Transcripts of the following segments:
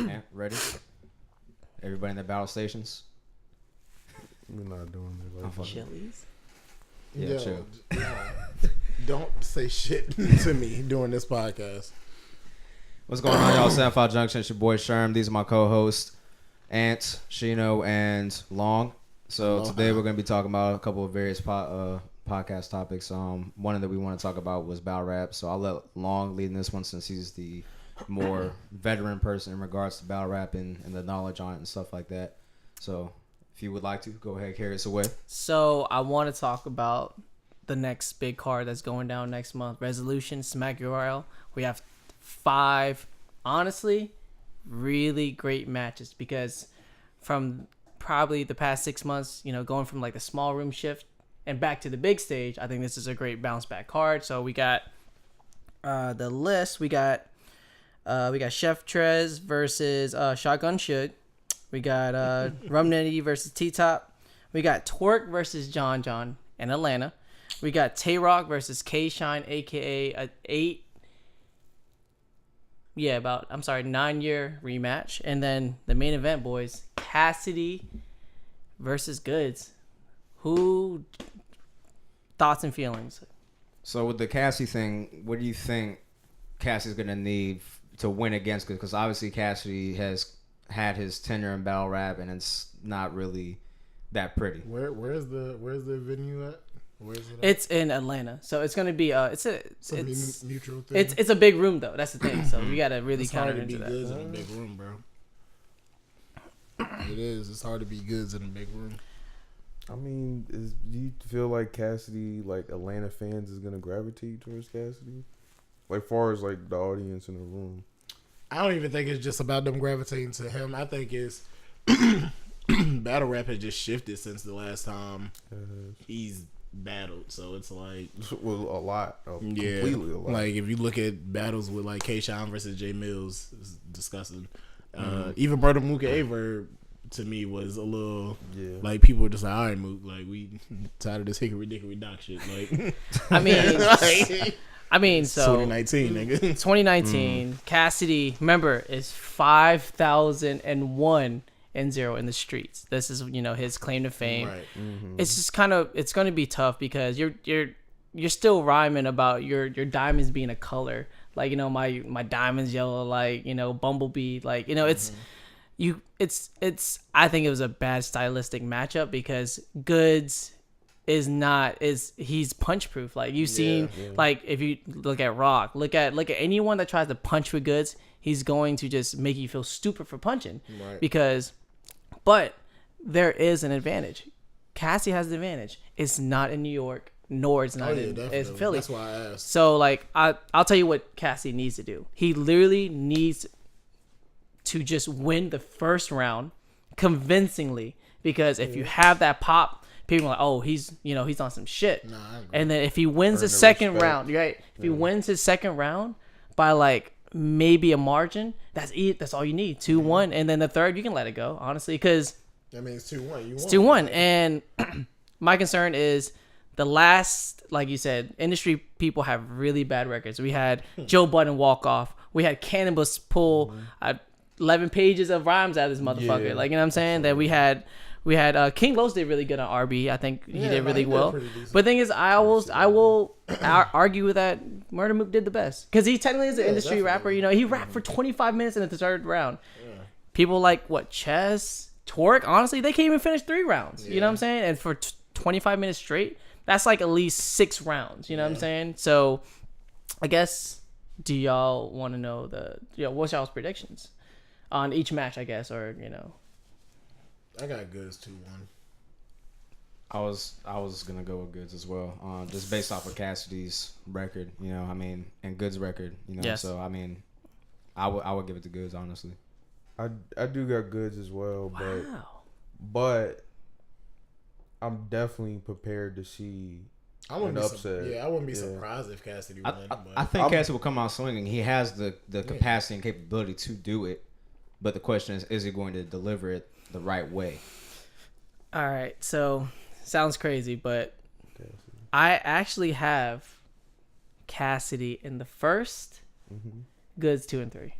Yeah, ready? Everybody in the battle stations? We're not doing it like that. Chili's. Yeah, chill. Don't say shit to me during this podcast. What's going on, y'all? 75 Junction. It's your boy Sherm. These are my co-hosts, Ant, Shino, and Long. So today we're going to be talking about a couple of various podcast topics. One that we want to talk about was battle rap. So I'll let Long lead in this one since he's the more veteran person in regards to battle rap and the knowledge on it and stuff like that. So if you would like to, go ahead, carry us away. So I want to talk about the next big card that's going down next month. Resolution, Smack URL. We have 5, honestly, really great matches because from probably the past 6 months, going from like the small room shift and back to the big stage, I think this is a great bounce back card. So we got the list. We got Chef Trez versus Shotgun Shook. We got Rum Nitty versus T-Top. We got Twerk versus John John in Atlanta. We got Tay-Rock versus K-Shine, a.k.a. 9-year rematch. And then the main event, boys, Cassidy versus Goods. Who, thoughts and feelings? So with the Cassie thing, what do you think Cassie's going to need to win against Goods? Because obviously Cassidy has had his tenure in battle rap, and it's not really that pretty. Where's the venue at? Where is it at? It's in Atlanta, so it's gonna be it's mutual thing. It's a big room though. That's the thing. So you gotta really counter into that. It's hard to be goods in a big room, bro. It is. It's hard to be goods in a big room. I mean, do you feel like Cassidy, like Atlanta fans, is gonna gravitate towards Cassidy? Like far as like the audience in the room. I don't even think it's just about them gravitating to him. I think it's battle rap has just shifted since the last time he's battled. So it's like well, a lot. Completely a lot. Like if you look at battles with like K-Shine versus J Mills, it's disgusting. Even Brother Mook Aver to me was a little like people were just like, all right, Mook, like we tired of this hickory dickory dock shit. Like I mean, so 2019, nigga. 2019, Cassidy, remember, is 5,001 and 0 in the streets. This is his claim to fame. Right. Mm-hmm. It's just it's going to be tough because you're still rhyming about your diamonds being a color, like my diamonds yellow, like bumblebee, like it's I think it was a bad stylistic matchup because Goods he's punch proof. Like you've seen, like if you look at Rock, look at anyone that tries to punch with Goods, he's going to just make you feel stupid for punching. Right. But there is an advantage. Cassie has the advantage. It's not in New York, nor it's not it's Philly. That's why I asked. So like I'll tell you what Cassie needs to do. He literally needs to just win the first round convincingly, because if you have that pop, people are like, oh, he's on some shit. Nah, and then if he wins the second round, right? If he wins his second round by like maybe a margin, that's it. That's all you need. 2-1, and then the third you can let it go, honestly, because that means 2-1. It's 2-1, and my concern is the last, like you said, industry people have really bad records. We had Joe Budden walk off. We had Cannabis pull 11 pages of rhymes out of this motherfucker. Yeah. Like, you know what I'm saying? That we had King Los did really good on RB. I think he did really well. But the thing is, I will argue with that. Murder Mook did the best because he technically is an industry rapper. He rapped for 25 minutes in the third round. Yeah. People like Chess, Twerk. Honestly, they can't even finish 3 rounds. You know what I'm saying? And for 25 minutes straight, that's like at least 6 rounds. You know what I'm saying? So, I guess, do y'all want to know what's y'all's predictions on each match? I guess, or I got Goods 2-1. I was gonna go with Goods as well, just based off of Cassidy's record, and Goods' record, Yes. So I would give it to Goods, honestly. I do got Goods as well, but I'm definitely prepared to see an upset. I wouldn't be surprised if Cassidy won. I think Cassidy will come out swinging. He has the capacity and capability to do it, but the question is he going to deliver it the right way? All right, so sounds crazy, but I actually have Cassidy in the first, Goods 2 and 3.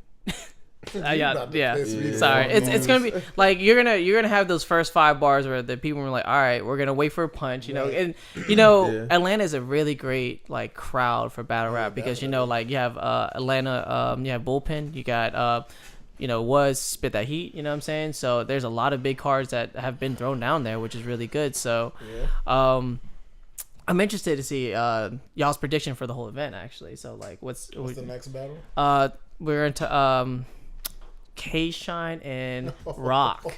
Sorry, it's gonna be like you're gonna have those first 5 bars where the people were like, all right, we're gonna wait for a punch, and Atlanta is a really great like crowd for battle rap because like you have Atlanta, you have Bullpen, you got was Spit That Heat, you know what I'm saying? So there's a lot of big cards that have been thrown down there, which is really good. So I'm interested to see y'all's prediction for the whole event actually. So like what's the next battle? We're into K-Shine and Rock.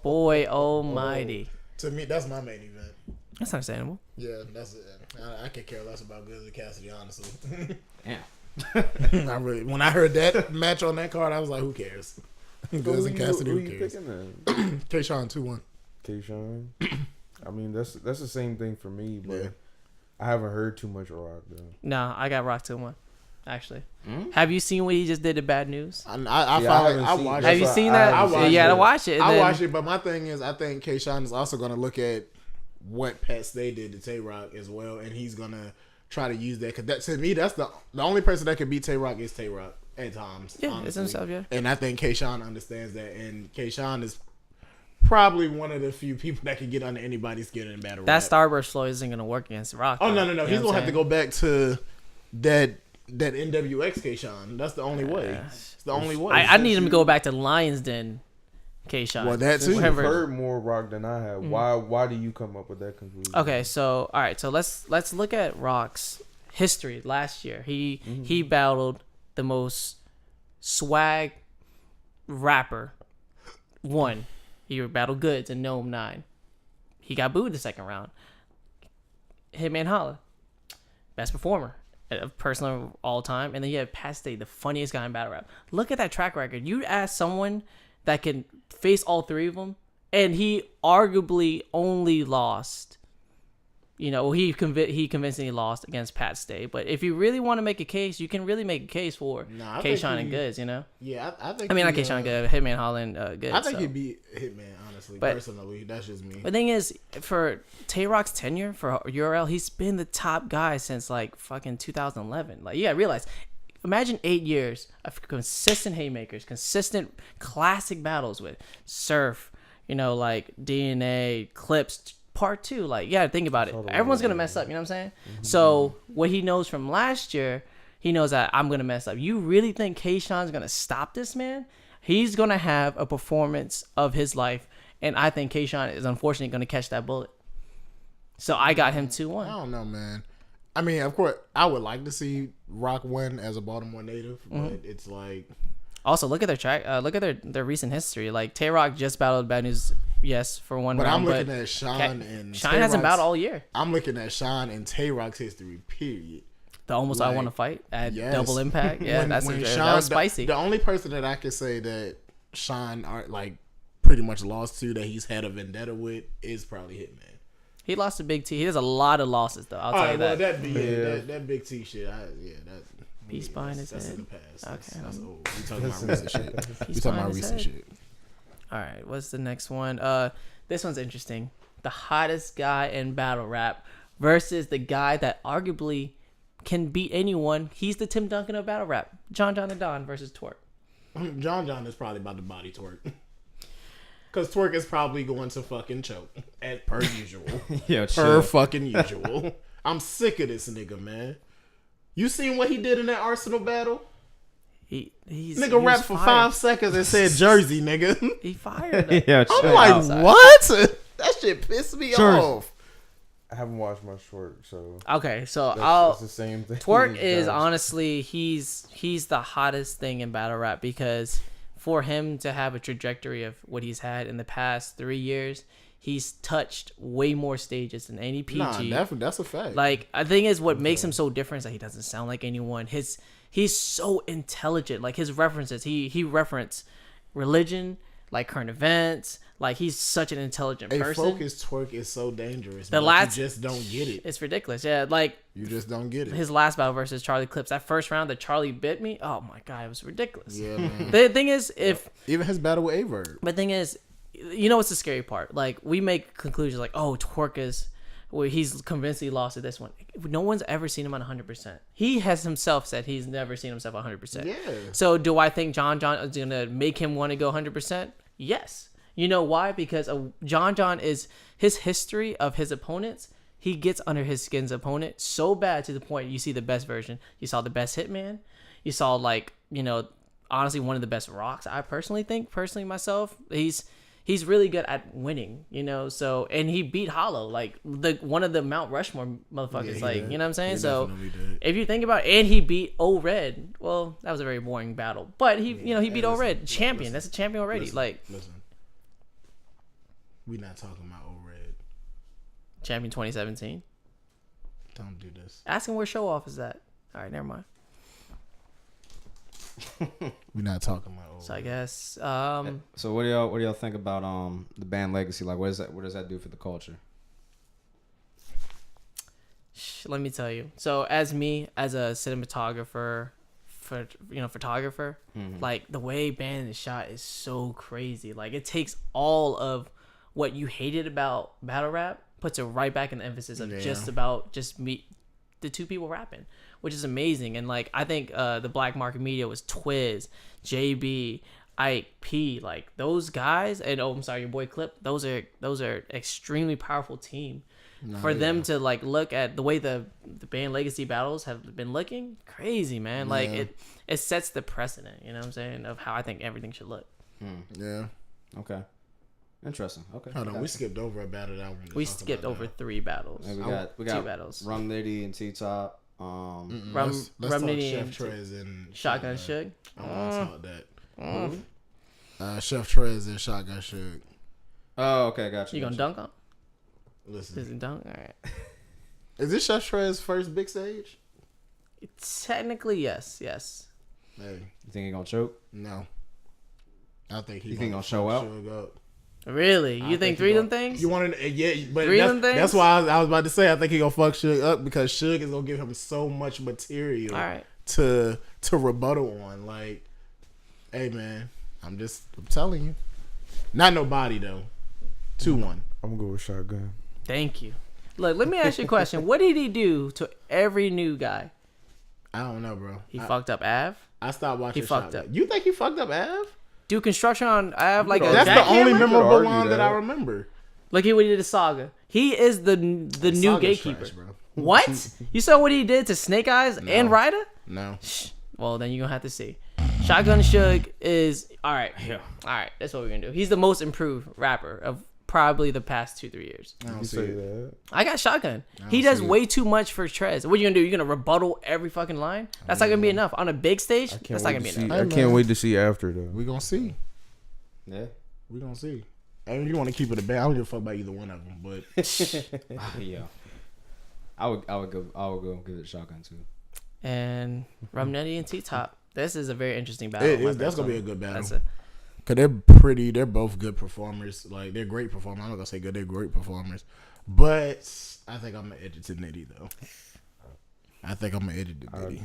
Boy almighty. To me, that's my main event. That's understandable. Yeah, that's it. I could care less about Good and Cassidy, honestly. Yeah. When I heard that match on that card, I was like, who cares? Good and Cassidy, who cares? K-Shine 2-1. K-Shine. I mean, that's the same thing for me, but I haven't heard too much Rock though. No, I got Rock 2-1. Actually, have you seen what he just did to Bad News? I watched it. Have you seen that? You gotta watch it. I watched it, but my thing is, I think K-Shine is also gonna look at what Pat Stay did to Tay Rock as well, and he's gonna try to use that because to me, that's the only person that can beat Tay Rock is Tay Rock at times. Yeah, honestly. it's himself. Yeah, and I think K-Shine understands that, and K-Shine is probably one of the few people that can get under anybody's skin in battle that rap. Starburst flow isn't gonna work against Rock. Oh though. no, he's gonna have to go back to that NWX K-Shine. That's the only way. It's the only way. I need him to go back to Lions Den K-Shine. Well, that too. You've heard more Rock than I have. Why do you come up with that conclusion? Okay, so all right, so let's look at Rock's history. Last year, he battled the most swag rapper. Won. He battled Goods in Gnome 9. He got booed the second round. Hitman Holla, best performer, person of all time, and then you have Pat Stay, the funniest guy in battle rap. Look at that track record. You ask someone that can face all 3 of them, and he arguably only lost. He convincingly lost against Pat Stay. But if you really want to make a case, you can really make a case for K-Shine and Goods. Yeah, I think. Not K-Shine, Good, Hitman Holland, Goods. I think he'd be Hitman. Honestly, personally, that's just me. The thing is, for Tay Rock's tenure for URL, he's been the top guy since like fucking 2011. Like you gotta realize. Imagine 8 years of consistent haymakers, consistent classic battles with Surf, like DNA, Clips, Part 2. Like, you gotta think about it. Everyone's gonna mess up, you know what I'm saying? Mm-hmm. So, what he knows from last year, he knows that I'm gonna mess up. You really think K-Shine's gonna stop this man? He's gonna have a performance of his life, and I think K-Shine is unfortunately gonna catch that bullet. So, I got him 2-1. I don't know, man. I mean, of course, I would like to see Rock win as a Baltimore native, but it's like. Also, look at their track. Look at their recent history. Like Tay Rock just battled Bad News, yes, for one round. I'm looking at Sean and Shine hasn't battled all year. I'm looking at Sean and Tay Rock's history. Period. The almost I want to fight at Double Impact. Yeah, that was spicy. The only person that I could say that Sean pretty much lost to that he's had a vendetta with is probably Hitman. He lost to Big T. He has a lot of losses though. I'll tell you that. That Big T shit. Peace behind his head. That's in the past. Okay. That's old. We talking about recent shit. We talking about recent shit. All right. What's the next one? This one's interesting. The hottest guy in battle rap versus the guy that arguably can beat anyone. He's the Tim Duncan of battle rap. John the Don versus Twerk. John is probably about to body Twerk. Because Twerk is probably going to fucking choke, per usual. Fucking usual. I'm sick of this nigga, man. You seen what he did in that Arsenal battle? He's rapped for 5 seconds and said Jersey, nigga. He fired him. I'm like, what? That shit pissed me off. I haven't watched much Twerk, so okay. So that's the same thing. Twerk is honestly he's the hottest thing in battle rap because for him to have a trajectory of what he's had in the past 3 years, he's touched way more stages than any PG. Nah, that's a fact. Like, I think is what makes him so different is that he doesn't sound like anyone. He's so intelligent. Like his references, he reference religion, like current events. Like he's such an intelligent person. Focused Twerk is so dangerous. You just don't get it. It's ridiculous. Yeah, like you just don't get it. His last battle versus Charlie Clips, that first round that Charlie bit me. Oh my god, it was ridiculous. Yeah, man. The thing is, even his battle with Averb. But the thing is, you know what's the scary part? Like we make conclusions like, oh, Twerk is Well, he's convincingly lost at this one. No one's ever seen him on 100%. He has himself said he's never seen himself 100%. Yeah. So do I think John is going to make him want to go 100%? Yes. You know why? Because John is his history of his opponents. He gets under his skin's opponent so bad to the point you see the best version. You saw the best Hitman. You saw, like, you know, honestly, one of the best Rocks. I personally myself, he's really good at winning, you know. So, and he beat Hollow, like one of the Mount Rushmore motherfuckers, like did. you know what I'm saying. He So, did. if you think about it, and he beat O-Red. Well, that was a very boring battle, but he beat O-Red, champion. That's a champion already. Listen, we not talking about O-Red. Champion 2017. Don't do this. Ask him where Show Off is at. All right, never mind. We're not talking about O-Red. So I guess. So what do y'all think about the band legacy? Like, what does that do for the culture? Let me tell you. So as a cinematographer, photographer, like the way band is shot is so crazy. Like it takes all of what you hated about battle rap, puts it right back in the emphasis of just me, the two people rapping, which is amazing. And like I think the black market media was Twiz, JB, Ike P, like those guys, and I'm sorry, your boy Clip. Those are extremely powerful team. For them to like look at the way the band legacy battles have been looking, crazy, man. Like it sets the precedent, you know what I'm saying, of how I think everything should look. Yeah. Okay. Interesting. Okay. Hold on, we skipped over a battle that We skipped over 3 battles. Yeah, we got 2 battles. Rum Nitty and T-Top. Rum let's talk Nitty Chef and Trez and Shotgun Suge. I want to talk that. Chef Trez and Shotgun Suge. Oh, okay, gotcha. You gonna dunk on? Listen, Is it dunk? All right. is this Chef Trez's first big stage? Technically, yes. Hey, You think he gonna choke? no. I think You think he gonna show out? Really? You think 3 of them things? You want to? Yeah, but 3 of them things? that's why I was about to say I think he gonna fuck Suge up because Suge is gonna give him so much material All right. to rebuttal on. Like, hey man, I'm telling you, not nobody though. 2-1. I'm gonna go with Shotgun. Thank you. Look, let me ask you a question. What did he do to every new guy? I don't know, bro. He fucked up Av. I stopped watching. He fucked Shotgun. up. You think he fucked up Av? Do construction on Av like a That's the jackhammer? only memorable argue line that I that. remember. Look at what he did to Saga. He is the new Saga's gatekeeper. trash, bro. What? You saw what he did to Snake Eyes and Ryder? No. Well, then you're going to have to see. Shotgun Suge is... All right. All right. That's what we're going to do. He's the most improved rapper of probably the past 2-3 years. I don't You see say it. that? I got Shotgun. He does way too much for Trez. What are you going to do? You're going to rebuttal every fucking line? That's not going to be enough. On a big stage, that's not going to be enough. I can't wait to see after though. We gonna see. Yeah. We gonna see. I mean, you want to keep it a band. I don't give a fuck about either one of them, but Yeah. I would go give it a Shotgun too. And Romnetti and T-Top. This is a very interesting battle. that's gonna be a good battle. That's it. Cause they're both good performers. Like they're great performers. I'm not gonna say good, they're great performers. But I think I'm gonna edit to Nitty though. I think I'm gonna edit to Nitty.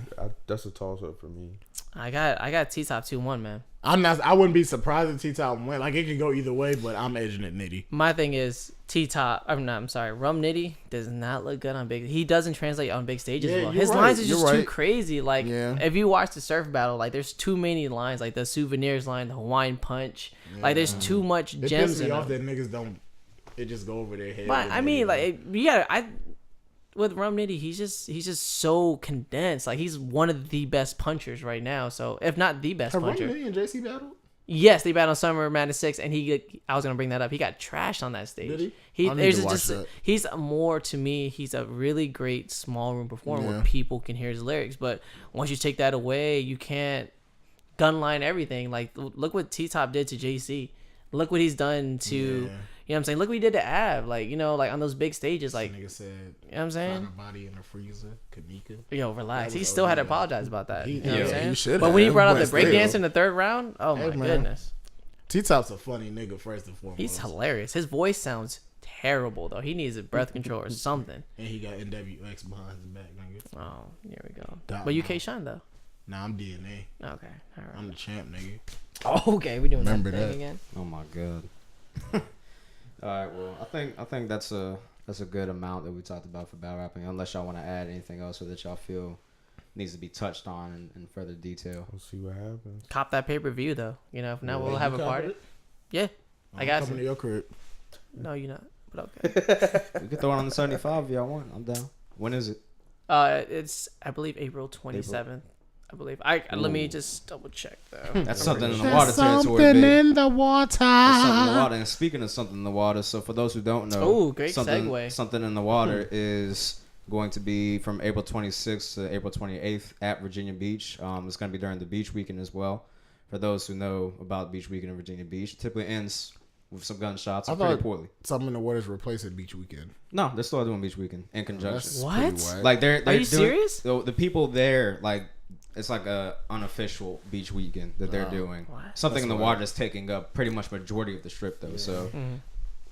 That's a toss up for me. I got T-Top 2-1, man. I wouldn't be surprised if T-Top win. Like it could go either way, but I'm edging it Nitty. My thing is T-Top. I'm sorry. Rum Nitty does not look good on big. He doesn't translate on big stages well. His lines are just too crazy. Like if you watch the surf battle, like there's too many lines. Like the souvenirs line, the Hawaiian punch. Yeah. Like there's too much it gems pisses me in off them. that niggas don't. It just go over their head. But I mean, like with Rum Nitty, he's just so condensed. Like he's one of the best punchers right now. So if not the best puncher. Rum Nitty and JC battled? Yes, they battled Summer Madness 6, and I was gonna bring that up. He got trashed on that stage. Did he? He's more to me. He's a really great small room performer where people can hear his lyrics. But once you take that away, you can't gunline everything. Like look what T-Top did to JC. Look what he's done to. You know what I'm saying? Look what he did to Av. Like, you know, like on those big stages. Like, nigga said, you know what I'm saying? Body in the freezer, Kamika. Yo, relax. He still had to apologize about that. You know what I'm saying? He should but when he brought up the still. breakdance in the 3rd round, oh my goodness. T-Top's a funny nigga, first and foremost. He's hilarious. His voice sounds terrible, though. He needs a breath control or something. And he got NWX behind his back, nigga. Oh, here we go. But you K-Shine, though. Nah, I'm DNA. Okay, all right. I'm the champ, nigga. Oh, okay, we doing Remember that thing that. again. Oh my god. All right, well, I think that's a That's a good amount that we talked about for battle rapping. Unless y'all want to add anything else that y'all feel needs to be touched on in further detail. We'll see what happens. Cop that pay-per-view though. You know, now we'll Wait, have you a party. covered it? Yeah, I got coming to you. your crib. No, you're not. But okay. We could throw it on the 75 if y'all want. I'm down. When is it? It's I believe April 27th. I believe. Let me just double check though. That's something in the There's water territory. something Babe. in the water. That's something in the water. And speaking of something in the water, so for those who don't know, Oh, great something, segue. Something in the water is going to be from April 26th to April 28th at Virginia Beach. It's going to be during the beach weekend as well. For those who know about beach weekend in Virginia Beach, it typically ends with some gunshots I or pretty thought- poorly. Something in the water is replacing Beach Weekend. No, they're still doing beach weekend in conjunction. That's What? pretty whack. Like they're Are you doing, serious? The people there, like, it's like a unofficial beach weekend that they're doing. What? Something That's in the wild. water is taking up pretty much majority of the strip though. So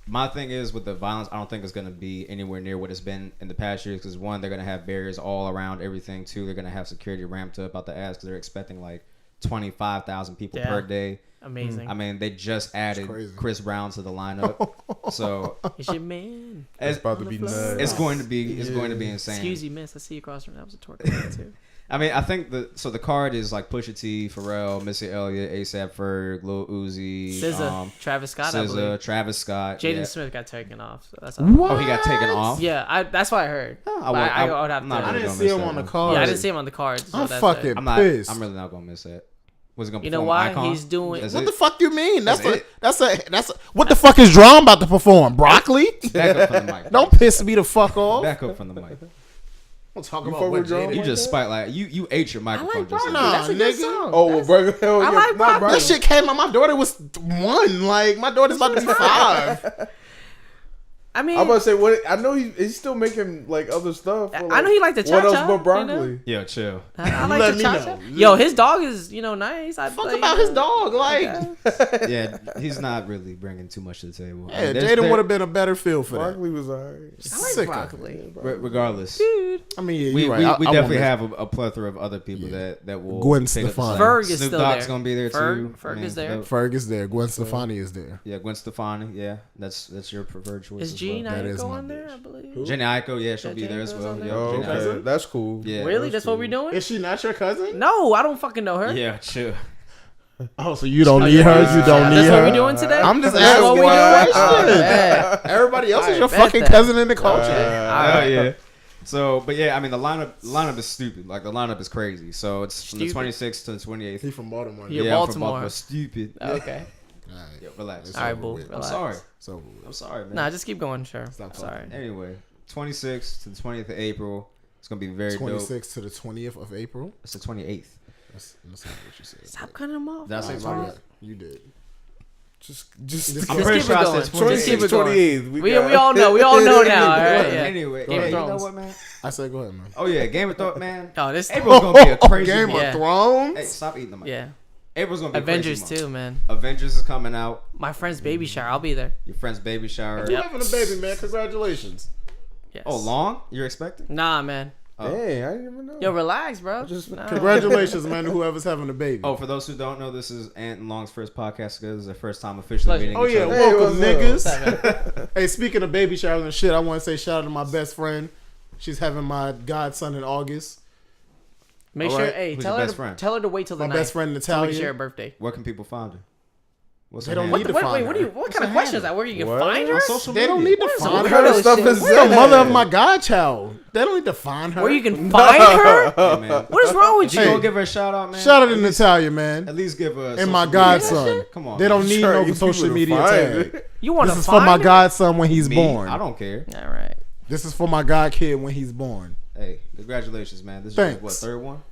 my thing is with the violence, I don't think it's going to be anywhere near what it's been in the past years. Because one, they're going to have barriers all around everything. Two, they're going to have security ramped up out the ass because they're expecting like 25,000 people Yeah. per day. Amazing. I mean, they just added crazy. Chris Brown to the lineup, so It's your man. It's about to on be the nuts. floor. it's going to be insane. Excuse you, miss. I see you across from that was a torque line, too. I mean, I think the card is like Pusha T, Pharrell, Missy Elliott, ASAP Ferg, Lil Uzi, SZA, Travis Scott, I SZA, believe. Travis Scott. Jaden yeah. Smith got taken off. So that's Oh, he got taken off. Yeah, that's what I heard. Oh, But I would have I'm to. not I really didn't gonna see miss him that on the one. card. Yeah, I didn't see him on the cards. So I'm that's fucking it. I'm not. pissed. I'm really not gonna miss that. Was it gonna? You know perform why? Icon? He's doing. That's What it. the fuck you mean? That's That's a what the fuck is Drum about to perform? Broccoli? Back up from the mic. Don't piss me the fuck off. Back up from the mic. We'll talk You about fuck what with Drum? Jada. You just spite like you ate your microphone. just Broccoli. now. Nah, That's a good nigga. song. Oh, well, bro, hell yeah. like Not Broccoli. That shit came out. My daughter was 1. Like my daughter's about to be 5. I mean, I'm about to say, what? I know he's still making like other stuff. But, I know he like the What else cha-cha, but broccoli? you know? Yo, chill. I like Let the me cha-cha. know. Yo, his dog is nice. I Fuck like, about his dog. Like, Yeah, he's not really bringing too much to the table. I yeah, mean, there's- Jaden there- would have been a better feel for that. Broccoli was alright. I like Sick of it. broccoli. Regardless, Dude. I mean, yeah, we you're right. we I definitely won't have a plethora of other people that will. Gwen pick up the Stefani. slack. Ferg is Snoop still Dogg's there. gonna be there too. Ferg is there. miss. Ferg is there. Gwen Stefani is there. Yeah, Gwen Stefani. Yeah, that's your preferred choice. Is as Jean well. That is Aiko my on there? bitch. I believe. Jenny Aiko, yeah, she'll Yeah, be there as Jenny well. Aiko's on Yeah, there. Oh, Jenny okay. Aiko. That's cool. Yeah. Really? That's what we're doing? Is she not your cousin? No, I don't fucking know her. Yeah, chill. Oh, so you don't need her? You don't need That's her? what we doing today? I'm just That's what asking we doing? questions. Yeah. Everybody else is your Alright, bet fucking that. cousin in the culture. Oh yeah. So, but yeah, I mean the lineup is stupid. Like the lineup is crazy. So it's from the Stupid. 26th to the 28th. He from Baltimore. Yeah, I'm from Baltimore. Stupid. Okay. Alright. Yo, relax. It's All right, over boo. with. I'm Relax. sorry. It's over with. I'm sorry, man. Nah, just keep going. Sure. Stop Sorry. Anyway, 26th to the 20th of April. It's gonna be very dope. 26th to the 20th of April. It's the 28th. That's not what you said. Stop cutting him off. That's bro. like My bad. You did. Just I'm Just pretty keep sure it I going. said Just keep 26, it going. 28th. We all know. We all know now. All right. Yeah. Anyway, Game of you know Thrones. what, man? I said, go ahead, man. Oh yeah, Game of Thrones, man. Oh, this. April's gonna be a crazy Game month. Yeah. of Thrones. Hey, stop eating the mic. Yeah. April's gonna be a Avengers crazy month. too, man. Avengers is coming out. My friend's baby shower. I'll be there. Your friend's baby shower. You Yep. having a baby, man? Congratulations. Yes. Oh, long? You're expecting? Nah, man. Oh. Dang, I didn't even know. Yo, relax, bro. Just- Nah. Congratulations, man, to whoever's having a baby. Oh, for those who don't know, this is Ant and Long's first podcast. This is their first time officially Pleasure. meeting Oh each yeah, other. Hey, welcome, what's niggas. Hey, speaking of baby showers and shit, I want to say shout out to my best friend. She's having my godson in August. Make All sure, right. hey, Who's tell your her best to friend? tell her to wait till the My night. best friend So we can share Natalia. her birthday. Where can people find her? What's They her don't handle? need to find What her. what kind of question is that? Where you can What? find her? On social They don't media. need to Some find weirdo kind of her. stuff shit. is What? The mother of my godchild. They don't need to find her. Where you can find her? Hey, man. What is wrong with If you you? go give her a shout out, man. Shout out to at least- Natalia, man. At least give her a And social my media godson. tag. Come on. They don't man. need Sure, no you social people media to find tag. it. You want This to is find for my her? godson when he's Me, born. I don't care. All right. This is for my god kid when he's born. Hey, congratulations, man. This is your, Thanks. what, third one?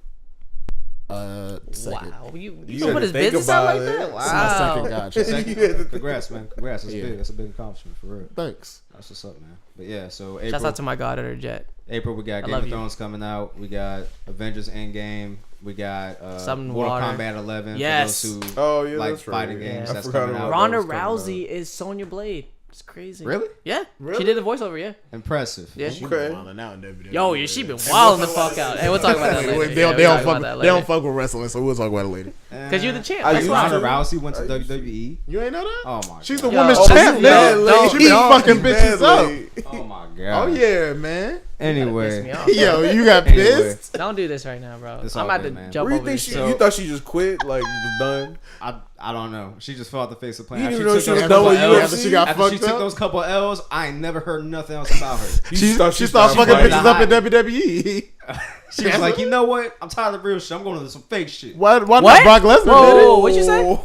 Second. Wow. You You gonna had put to his think business out like about that? it. Wow. It's my second godchild. Second. Congrats, man. Congrats. That's Yeah. big. That's a big accomplishment for real. Thanks. That's what's up, man. But yeah, so April. Shouts out to my god editor Jet. April, we got Game love of you. Thrones coming out. We got Avengers Endgame. We got Something Mortal water. Kombat 11. Yes. For those who Oh yeah, like that's right. fighting Yeah. games. I That's forgot coming about out. that. Ronda was coming Rousey is Sonya Blade. It's crazy. Really? Yeah. Really? She did the voiceover. Yeah. Impressive. Yeah. She Okay. been wilding out in WWE. Yo, yeah, she been wilding the fuck out. Hey, we'll talk about that later. They don't fuck with wrestling, so we'll talk about it later. Because you're the champ. I That's used why. to. Ronda Rousey went to WWE. You ain't know that? Oh my She's god. the women's Yo, champ, yo, man. yo, She be fucking bitches up. Oh my god. Oh yeah, man. Piss me Anyway, off. Yo, you got Anyway. pissed. Don't do this right now, bro. It's I'm all about good, to man. jump Where you over think this. she? You thought she just quit? Like was done? I don't know. She just fell off the face of the You planet. didn't After even know she was took done those with couple UFC? L's- After she got After she fucked took up? those couple L's, I ain't never heard nothing else about her. She started started fucking started bitches up in hot. WWE. She was like, you know what? I'm tired of the real shit. I'm going to some fake shit. Why What? not? Brock Lesnar Whoa, did it. what'd you say?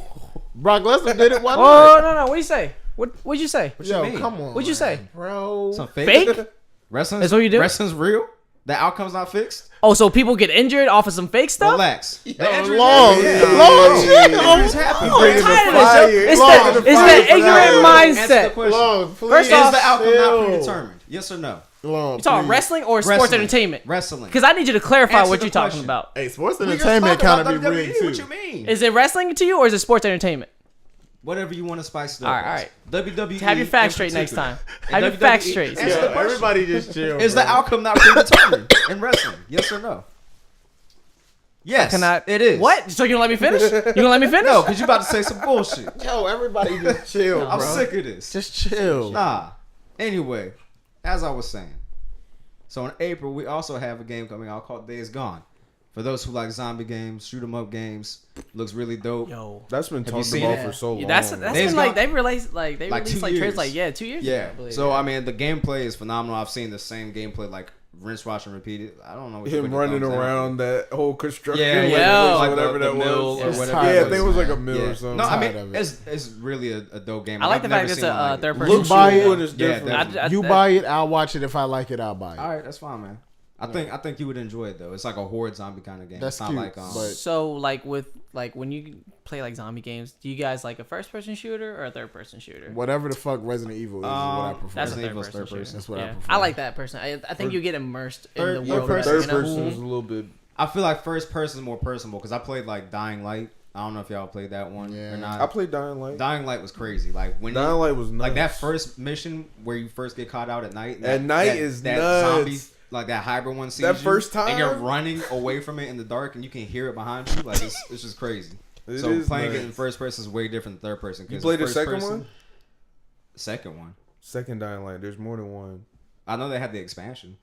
Brock Lesnar did it. Why Oh, not? no. What'd you say? What'd you say? What you Yo, mean? come on. What'd you say? bro? Some fake? Fake? Wrestling's, That's what you do? Wrestling's real? The outcome's not fixed? Oh, so people get injured off of some fake stuff? Relax. The injuries long, happen. long, Injuries happen. I'm Bringing the tired of fire. this. It's Long, the the fire for ignorant that. Answer the mindset. question. Long, please. First Is off, the outcome not chill. predetermined? Yes or no? Long, You talking please. wrestling or sports Wrestling. entertainment? Wrestling. Because I need you to clarify Answer what the you're talking question. about. Hey, sports We just entertainment talked kind about of be WWE. rigged What too. you mean? Is it wrestling to you or is it sports entertainment? Whatever you want to spice it up. All right, as. WWE. Have your facts in straight next particular. time. Have your WWE facts straight. Answer the question. Everybody just chill. Is the outcome not predetermined in wrestling? Yes or no? Yes. Cannot. It is. What? So you gonna let me finish? You gonna let me finish? No, because you about to say some bullshit. Yo, everybody just chill, I'm bro. sick of this. Just chill. Nah. Anyway, as I was saying, so in April we also have a game coming out called Days Gone. For those who like zombie games, shoot 'em up games, looks really dope. Yo. That's been Have you talked seen about it? for so long. That's Days been like Gone- they released like they like released 2 like trailers years. like 2 years Yeah. ago. I believe. So I mean, the gameplay is phenomenal. I've seen the same gameplay like rinse, wash, and repeat it. I don't know. What you him put your running thumbs down around that whole construction. Yeah, like, yeah. place, Like whatever the that mill was. or It's whatever. tired. Yeah, I it think it was, was like a man. mill Yeah. or something. No, I Tired mean of it. it's really a dope game. I like I've the never fact it's seen a one like it. third Look person You buy shooter. it. is Yeah, different. definitely. You buy it, I'll watch it. If I like it, I'll buy it. All right, that's fine, man. I think you would enjoy it though. It's like a horde zombie kind of game. That's it's not cute, like but- So like with like when you play like zombie games, do you guys like a first person shooter or a third person shooter? Whatever the fuck Resident Evil is what I prefer. That's a Resident third Evil's person third shooter. person. That's what I Yeah. prefer. I like that person. I think you get immersed in Third- the yeah, world. first- better, Third you know? person is a little bit. I feel like first person is more personable because I played like Dying Light. I don't know if y'all played that one Yeah. or not. I played Dying Light. Dying Light was crazy. Like when Dying Light was nuts. like that first mission where you first get caught out at night. and At night is that nuts. zombie like that hybrid one sees That you, first and you're time? running away from it in the dark and you can hear it behind you. Like it's just crazy. It So is playing it nuts. in first person is way different than third person. 'Cause You played the first second person- one? Second one. Second Dying Light. There's more than one. I know they had the expansion.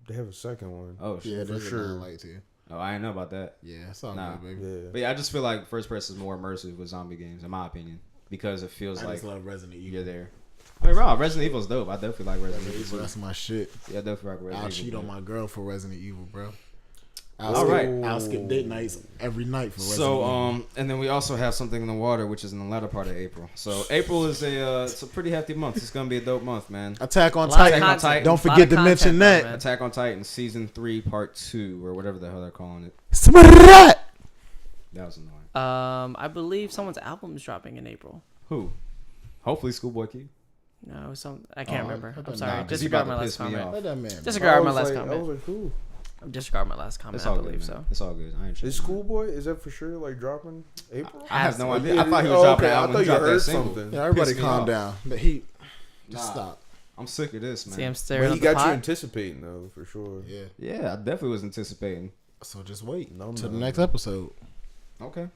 They have a second one. Oh shit. Yeah, for there's sure. a light too. Oh, I didn't know about that. Yeah, it's all Nah. good, baby. Yeah. But yeah, I just feel like first person is more immersive with zombie games, in my opinion, because it feels I like just love Resident Evil. you're there. I mean, Rob, Resident Evil's dope. I definitely like Resident Resident Evil. Evil, that's my shit. Yeah, I definitely like Resident I'll Evil. cheat on my girl for Resident Evil, bro. All right. I'll skip date nights every night for Resident So, Evil. and then we also have something in the water, which is in the latter part of April. So, April is it's a pretty hefty month. It's gonna be a dope month, man. Attack on A lot of Titan. content. Don't A lot forget of to mention content, that. man. Attack on Titan season 3, part 2, or whatever the hell they're calling it. Smurrat. That was annoying. I believe someone's album is dropping in April. Who? Hopefully, Schoolboy Q. No, I can't remember. I'm Nah, sorry. 'cause he Disregard about my to last piss me comment. off. Let that man. Disregard my I was last like, I comment. was like, who? Disregard my last comment. It's I all good, believe man. so. It's all good. I ain't Is tripping, man. Schoolboy? Is that for sure? Like dropping April? I have no Has- idea. I thought he was Oh, dropping okay. an I album. thought He you dropped that heard single. something. Yeah, everybody Pissed me calm off. down. The heat. Just Nah. stop. I'm sick of this, man. See, I'm staring But at he the got you pot. anticipating though, for sure. Yeah. Yeah, I definitely was anticipating. So just wait No, till the no. next episode. Okay.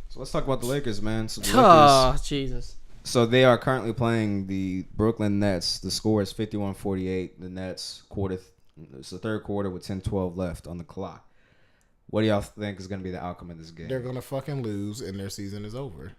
So let's talk about the Lakers, man. So, the Lakers, Oh, Jesus. so they are currently playing the Brooklyn Nets. The score is 51-48. The Nets it's the third quarter with 10-12 left on the clock. What do y'all think is going to be the outcome of this game? They're gonna fucking lose and their season is over.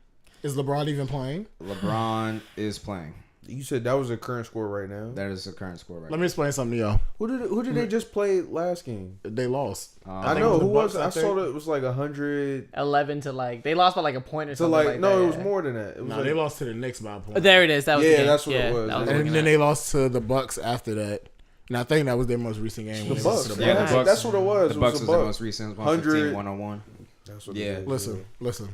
Is LeBron even playing? LeBron is playing. You said that was the current score right now. That is the current score right Let me explain something to y'all. Who did they just play last game? They lost. now. I think know it was who the was. Bucks, I I think. saw that it was like 100 11 to like they lost by like a point or to something like like no, that. it was yeah. more than that. It was No, like, they lost to the Knicks by a point. There it is. That was Yeah, the game. that's what it Yeah, was. that was And the And game. then they lost to the Bucks after that. And I think that was their most recent game. the when they lost Bucks. to the Yeah, the Bucks. Bucks. That's what it was. The It Bucks was was the the Bucks. most recent, 100. 115-101. That's what Yeah. it is. Listen.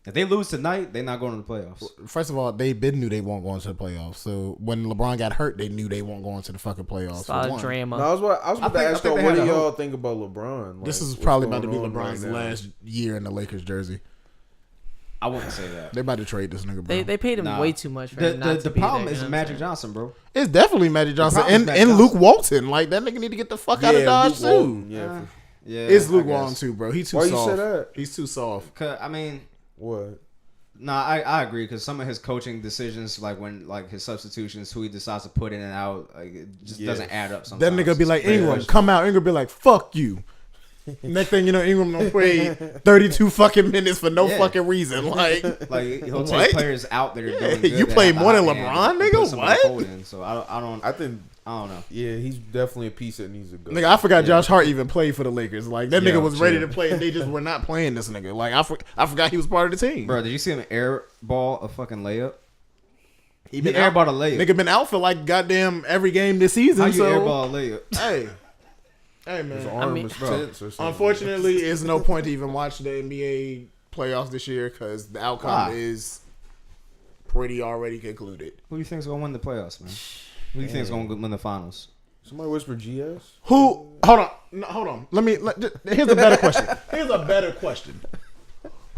If they lose tonight, they're not going to the playoffs. First of all, they knew they won't go into the playoffs. So when LeBron got hurt, they knew they won't go into the fucking playoffs. It's a lot for of one. drama. No, I was about to ask I think y'all, they what had do a y'all hope. think about LeBron? This Like, is what's probably about to going be on LeBron's right now? last year in the Lakers jersey. I wouldn't say that. They about to trade this nigga, bro. They paid him way too much for him not to The be problem there, is you know what I'm Magic saying? Johnson, bro. It's definitely Magic Johnson problem is and, Magic Luke Johnson. Walton. Like, that nigga need to get the fuck out of Dodge, Luke too. Walton, yeah. Yeah, It's Luke I guess. Walton, too, bro. He too Why soft. you say that? He's too soft. 'Cause, I mean, What? nah, I agree because some of his coaching decisions, like when like his substitutions, who he decides to put in and out, like it just doesn't add up. That Sometimes nigga be like, It's very Ingram, questionable. come out. Ingram be like, fuck you. Next thing you know, Ingram done played 32 fucking minutes for no Yeah. fucking reason. Like he'll What? take players out that are doing good. You that play have the more than hot LeBron, hand and nigga? put somebody What? cold in. So I don't know. Yeah, he's definitely a piece that needs to go. Nigga, I forgot Josh Hart even played for the Lakers. Like, that Yeah, nigga was ready chill. to play, and they just were not playing this nigga. Like, I forgot he was part of the team. Bro, did you see him airball a fucking layup? He He been out, airballed a layup. nigga been out for like goddamn every game this season. How you so airball a layup? hey His man. arm mean- is bro, tense or something. Unfortunately, it's no point to even watch the NBA playoffs this year because the outcome Why? is pretty already concluded. Who do you think's gonna win the playoffs, man? Who do you think's gonna win the finals? Somebody whisper GS. Who? Hold on, no, hold on. Here's a better question. Here's a better question.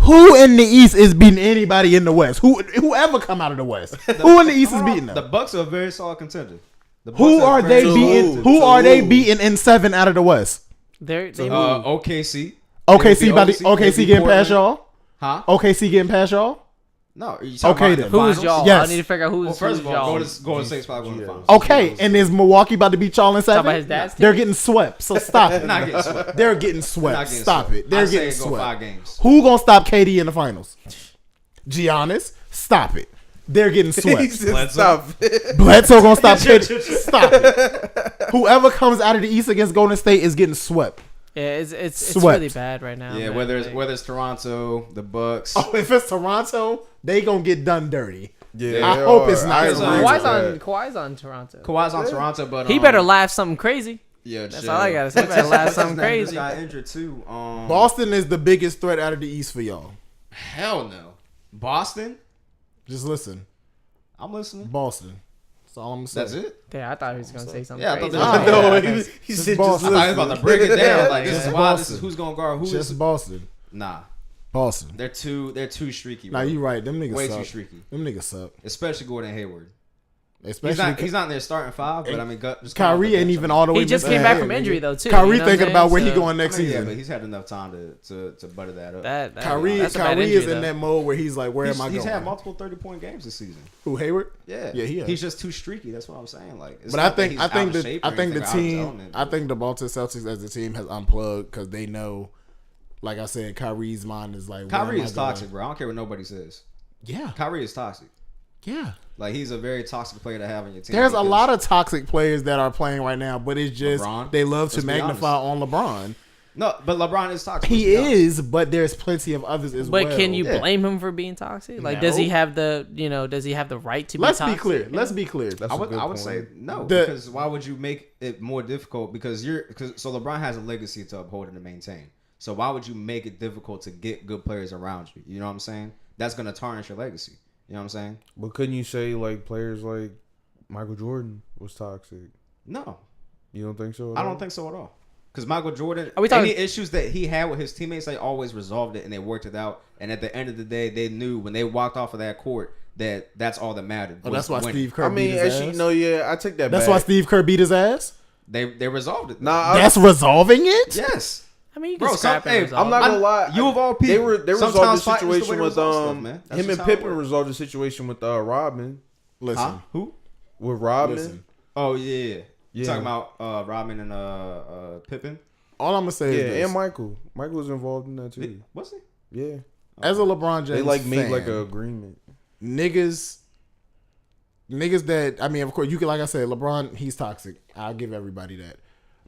Who in the East is beating anybody in the West? Whoever come out of the West? Who in the East is beating The them? Bucks are a very solid contender. The Bucks Who are they To beating? who? Who To are they who? beating in 7 out of the West? They OKC. OKC about OKC OKC getting past Portland. y'all. Huh? OKC getting past y'all. No. Are you talking Okay, about then. the who is finals? y'all? Yes. I need to figure out who's Well, first of who's all, y'all. Golden State's probably going to the GS. finals. Okay, and is Milwaukee about to beat y'all in Talking 7? about his dad's team? They're getting swept. So stop it. Not getting swept. They're getting swept. Not getting Stop swept. it. They're I say getting go swept. 5 games. Who gonna stop KD in the finals? Giannis. Stop it. They're getting swept. Stop. Bledsoe gonna stop KD. Stop it. Whoever comes out of the East against Golden State is getting swept. Yeah, it's Swept. really bad right now. Yeah, man. whether Like, it's Toronto, the Bucks. Oh, if it's Toronto, they gonna get done dirty. Yeah, I they hope are. it's not I Kawhi's agree with that. Kawhi's on Toronto. Kawhi's on Toronto, but He better laugh something crazy. Yeah, That's chill. all I gotta say. He better laugh something This crazy. got injured too. Boston is the biggest threat out of the East for y'all. Hell no. Boston. Just listen, I'm listening. Boston. That's all I'm gonna say. That's it. Yeah, I thought he was gonna say something Yeah, I thought crazy. that was- No, Yeah, he Just said Boston. I thought he was about to break it down. Like this Just is why. This Boston. is who's gonna guard who. Just is Boston. Nah. Boston. They're too streaky. Nah, Bro. you right. Them niggas Way suck. too streaky. Them niggas suck. Especially Gordon Hayward. Especially He's not in their starting 5, but I mean, just Kyrie ain't even all the way. He just back came back there, from nigga. injury though too. Kyrie you know what thinking I'm about where saying? he going next I mean, yeah, season. but he's had enough time to butter that up. That Kyrie that's a bad is injury, in though. that mode where he's like, where am I He's going? had multiple 30-point games this season. Who, Hayward? Yeah, Yeah, he has. He's just too streaky. That's what I'm saying. Like, it's But I not that think he's I out think of the shape I or think the anything, out of his team element, I but- think the Baltimore Celtics as a team has unplugged because they know, like I said, Kyrie's mind is like, where Kyrie am is I going? toxic, bro. I don't care what nobody says. Yeah, Kyrie is toxic. yeah. Like, he's a very toxic player to have on your team. There's a because- lot of toxic players that are playing right now, but it's just LeBron? they love to Let's be magnify on LeBron. No, but LeBron is toxic. He let's be honest. is, but there's plenty of others as well. But can you Yeah. blame him for being toxic? Like, does he No. have the does he have the right to Let's be be toxic? clear. Let's be clear. That's I a would, good I would point. say no, The- because why would you make it more difficult? Because so LeBron has a legacy to uphold and to maintain. So why would you make it difficult to get good players around you? You know what I'm saying? That's gonna tarnish your legacy. You know what I'm saying? But couldn't you say like players like Michael Jordan was toxic? No, You don't think so? I don't think so at all. Because Michael Jordan, Are we talking- any issues that he had with his teammates, they always resolved it and they worked it out. And at the end of the day, they knew when they walked off of that court that that's all that mattered. Oh, was that's why winning. Steve Kerr I beat mean, his actually, ass. no, yeah, I take that That's back. why Steve Kerr beat his ass. They resolved it. Nah, That's resolving it. Yes. I mean, you can Bro, scrap some- and hey, resolve I'm not it. gonna lie. You of all people. They resolved Sometimes the fighting is the way situation to with resolve stuff, man. That's him just and how it Pippen works. resolved the situation with Rodman. Listen, Huh? Who? With Rodman. listen. Oh yeah. You Yeah. talking about Rodman and Pippen? All I'm gonna say Yeah, is this. and Michael. Michael was involved in that too. Was he? Yeah, As a LeBron James they like made fan, like a agreement. niggas that I mean, of course, you can, like I said, LeBron, he's toxic. I'll give everybody that.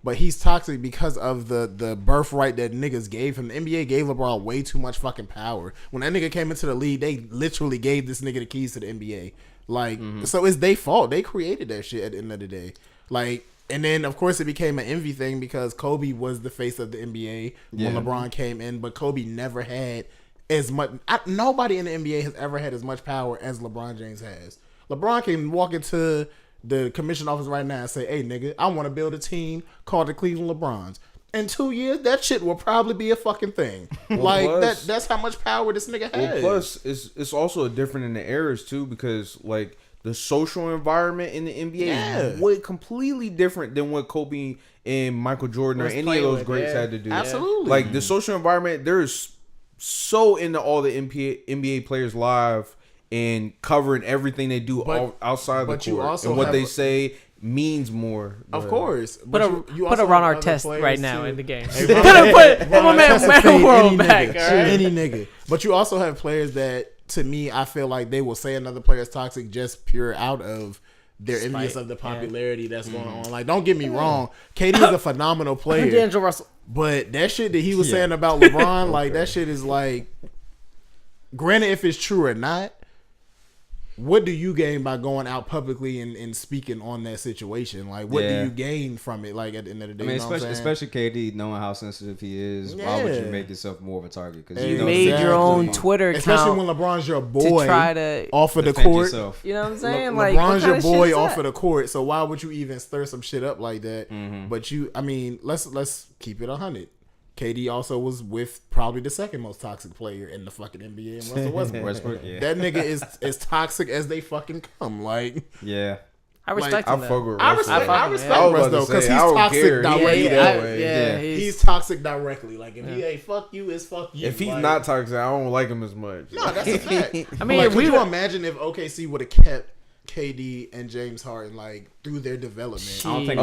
But he's toxic because of the birthright that niggas gave him. The NBA gave LeBron way too much fucking power. When that nigga came into the league, they literally gave this nigga the keys to the NBA. Like, so it's their fault. They created that shit at the end of the day. Like, and then of course it became an envy thing because Kobe was the face of the NBA when Yeah. LeBron came in, but Kobe never had as much. Nobody in the NBA has ever had as much power as LeBron James has. LeBron can walk into the commission office right now and say, "Hey, nigga, I want to build a team called the Cleveland LeBrons." in 2 years, that shit will probably be a fucking thing. Well, like plus- that's how much power this nigga has. Well, plus it's also different in the eras too, because like the social environment in the NBA is way completely different than what Kobe and Michael Jordan or any of those greats had to do. Absolutely. Like the social environment, there's so into all the NBA players live and covering everything they do outside the court, and what they say means more. Of course. Put a Ron Artest right now in the game. Hey, put my man World back. Any nigga. But you also have players that, to me, I feel like they will say another player is toxic just pure out of their envious of the popularity that's going on. Like, don't get me wrong. KD is a phenomenal player. D'Angelo Russell. But that shit that he was saying about LeBron, like, that shit is like, granted, if it's true or not, what do you gain by going out publicly and speaking on that situation? Like, what do you gain from it? Like, at the end of the day, I mean, you know especially KD, knowing how sensitive he is, why would you make yourself more of a target? Because you made your own Twitter account, especially when LeBron's your boy, to try to off of the court. Yourself. You know what I'm saying? Like, LeBron's your boy off of the court, so why would you even stir some shit up like that? But I mean, let's keep it 100. KD also was with probably the second most toxic player in the fucking NBA, and Russell Westbrook. That nigga is as toxic as they fucking come. Like, I respect him. I respect Russ though, because he's toxic directly. He's toxic directly. Like, if he ain't fuck you, it's fuck you. If he's not toxic, I don't like him as much. No, that's a fact. I mean, like, could you imagine if OKC would have kept KD and James Harden like through their development? I don't think.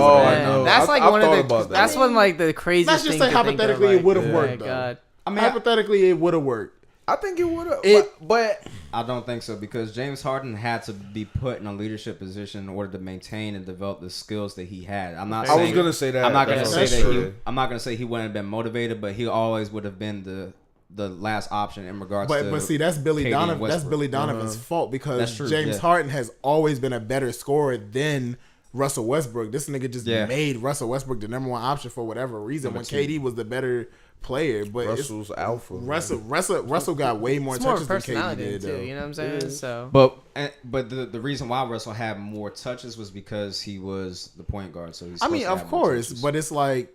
That's like one of the. That's one like the craziest. Let's just say hypothetically it would have worked. Though. I mean, hypothetically it would have worked. I think it would have, but I don't think so, because James Harden had to be put in a leadership position in order to maintain and develop the skills that he had. I'm not. I was gonna say that. I'm not gonna say that. I'm not gonna say he wouldn't have been motivated, but he always would have been the last option in regards to. But see, that's Billy Donovan. That's Billy Donovan's fault, because James Harden has always been a better scorer than Russell Westbrook. This nigga just made Russell Westbrook the number one option for whatever reason, when KD was the better player. But Russell's alpha. Russell got way more touches than KD did, too, you know what I'm saying? So, but the reason why Russell had more touches was because he was the point guard. So he's of course, but it's like,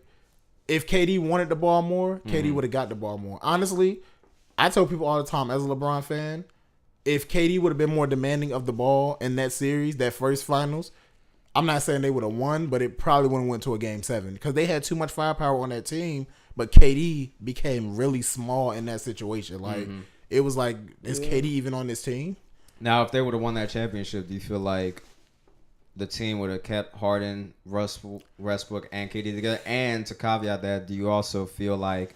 if KD wanted the ball more, KD would have got the ball more. Honestly, I tell people all the time, as a LeBron fan, if KD would have been more demanding of the ball in that series, that first finals, I'm not saying they would have won, but it probably would have went to a game 7, because they had too much firepower on that team. But KD became really small in that situation. Like, it was like, is KD even on this team? Now, if they would have won that championship, do you feel like the team would have kept Harden, Westbrook, and KD together? And to caveat that, do you also feel like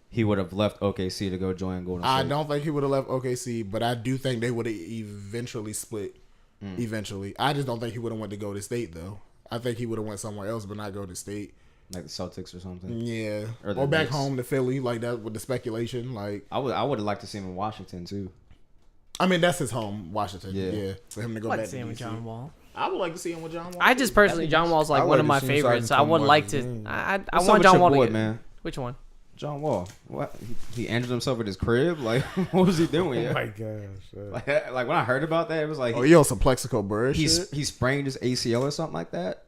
he would have left OKC to go join Golden State? I don't think he would have left OKC, but I do think they would have eventually split. Eventually. I just don't think he would have went to Golden State, though. I think he would have went somewhere else, but not Golden State. Like the Celtics or something? Yeah. Or back home to Philly, like that, with the speculation. Like, I would have liked to see him in Washington, too. I mean, that's his home, Washington. Yeah. For him to go back to see him with John Wall. I would like to see him with John Wall. I just personally, John Wall's like one of my favorites. So I would like to. I want John Wall to get. Man? Which one? John Wall. What? He injured himself at his crib? Like, what was he doing? Oh my gosh. Like when I heard about that, it was like, oh, you on some Plexico bird shit? He sprained his ACL or something like that.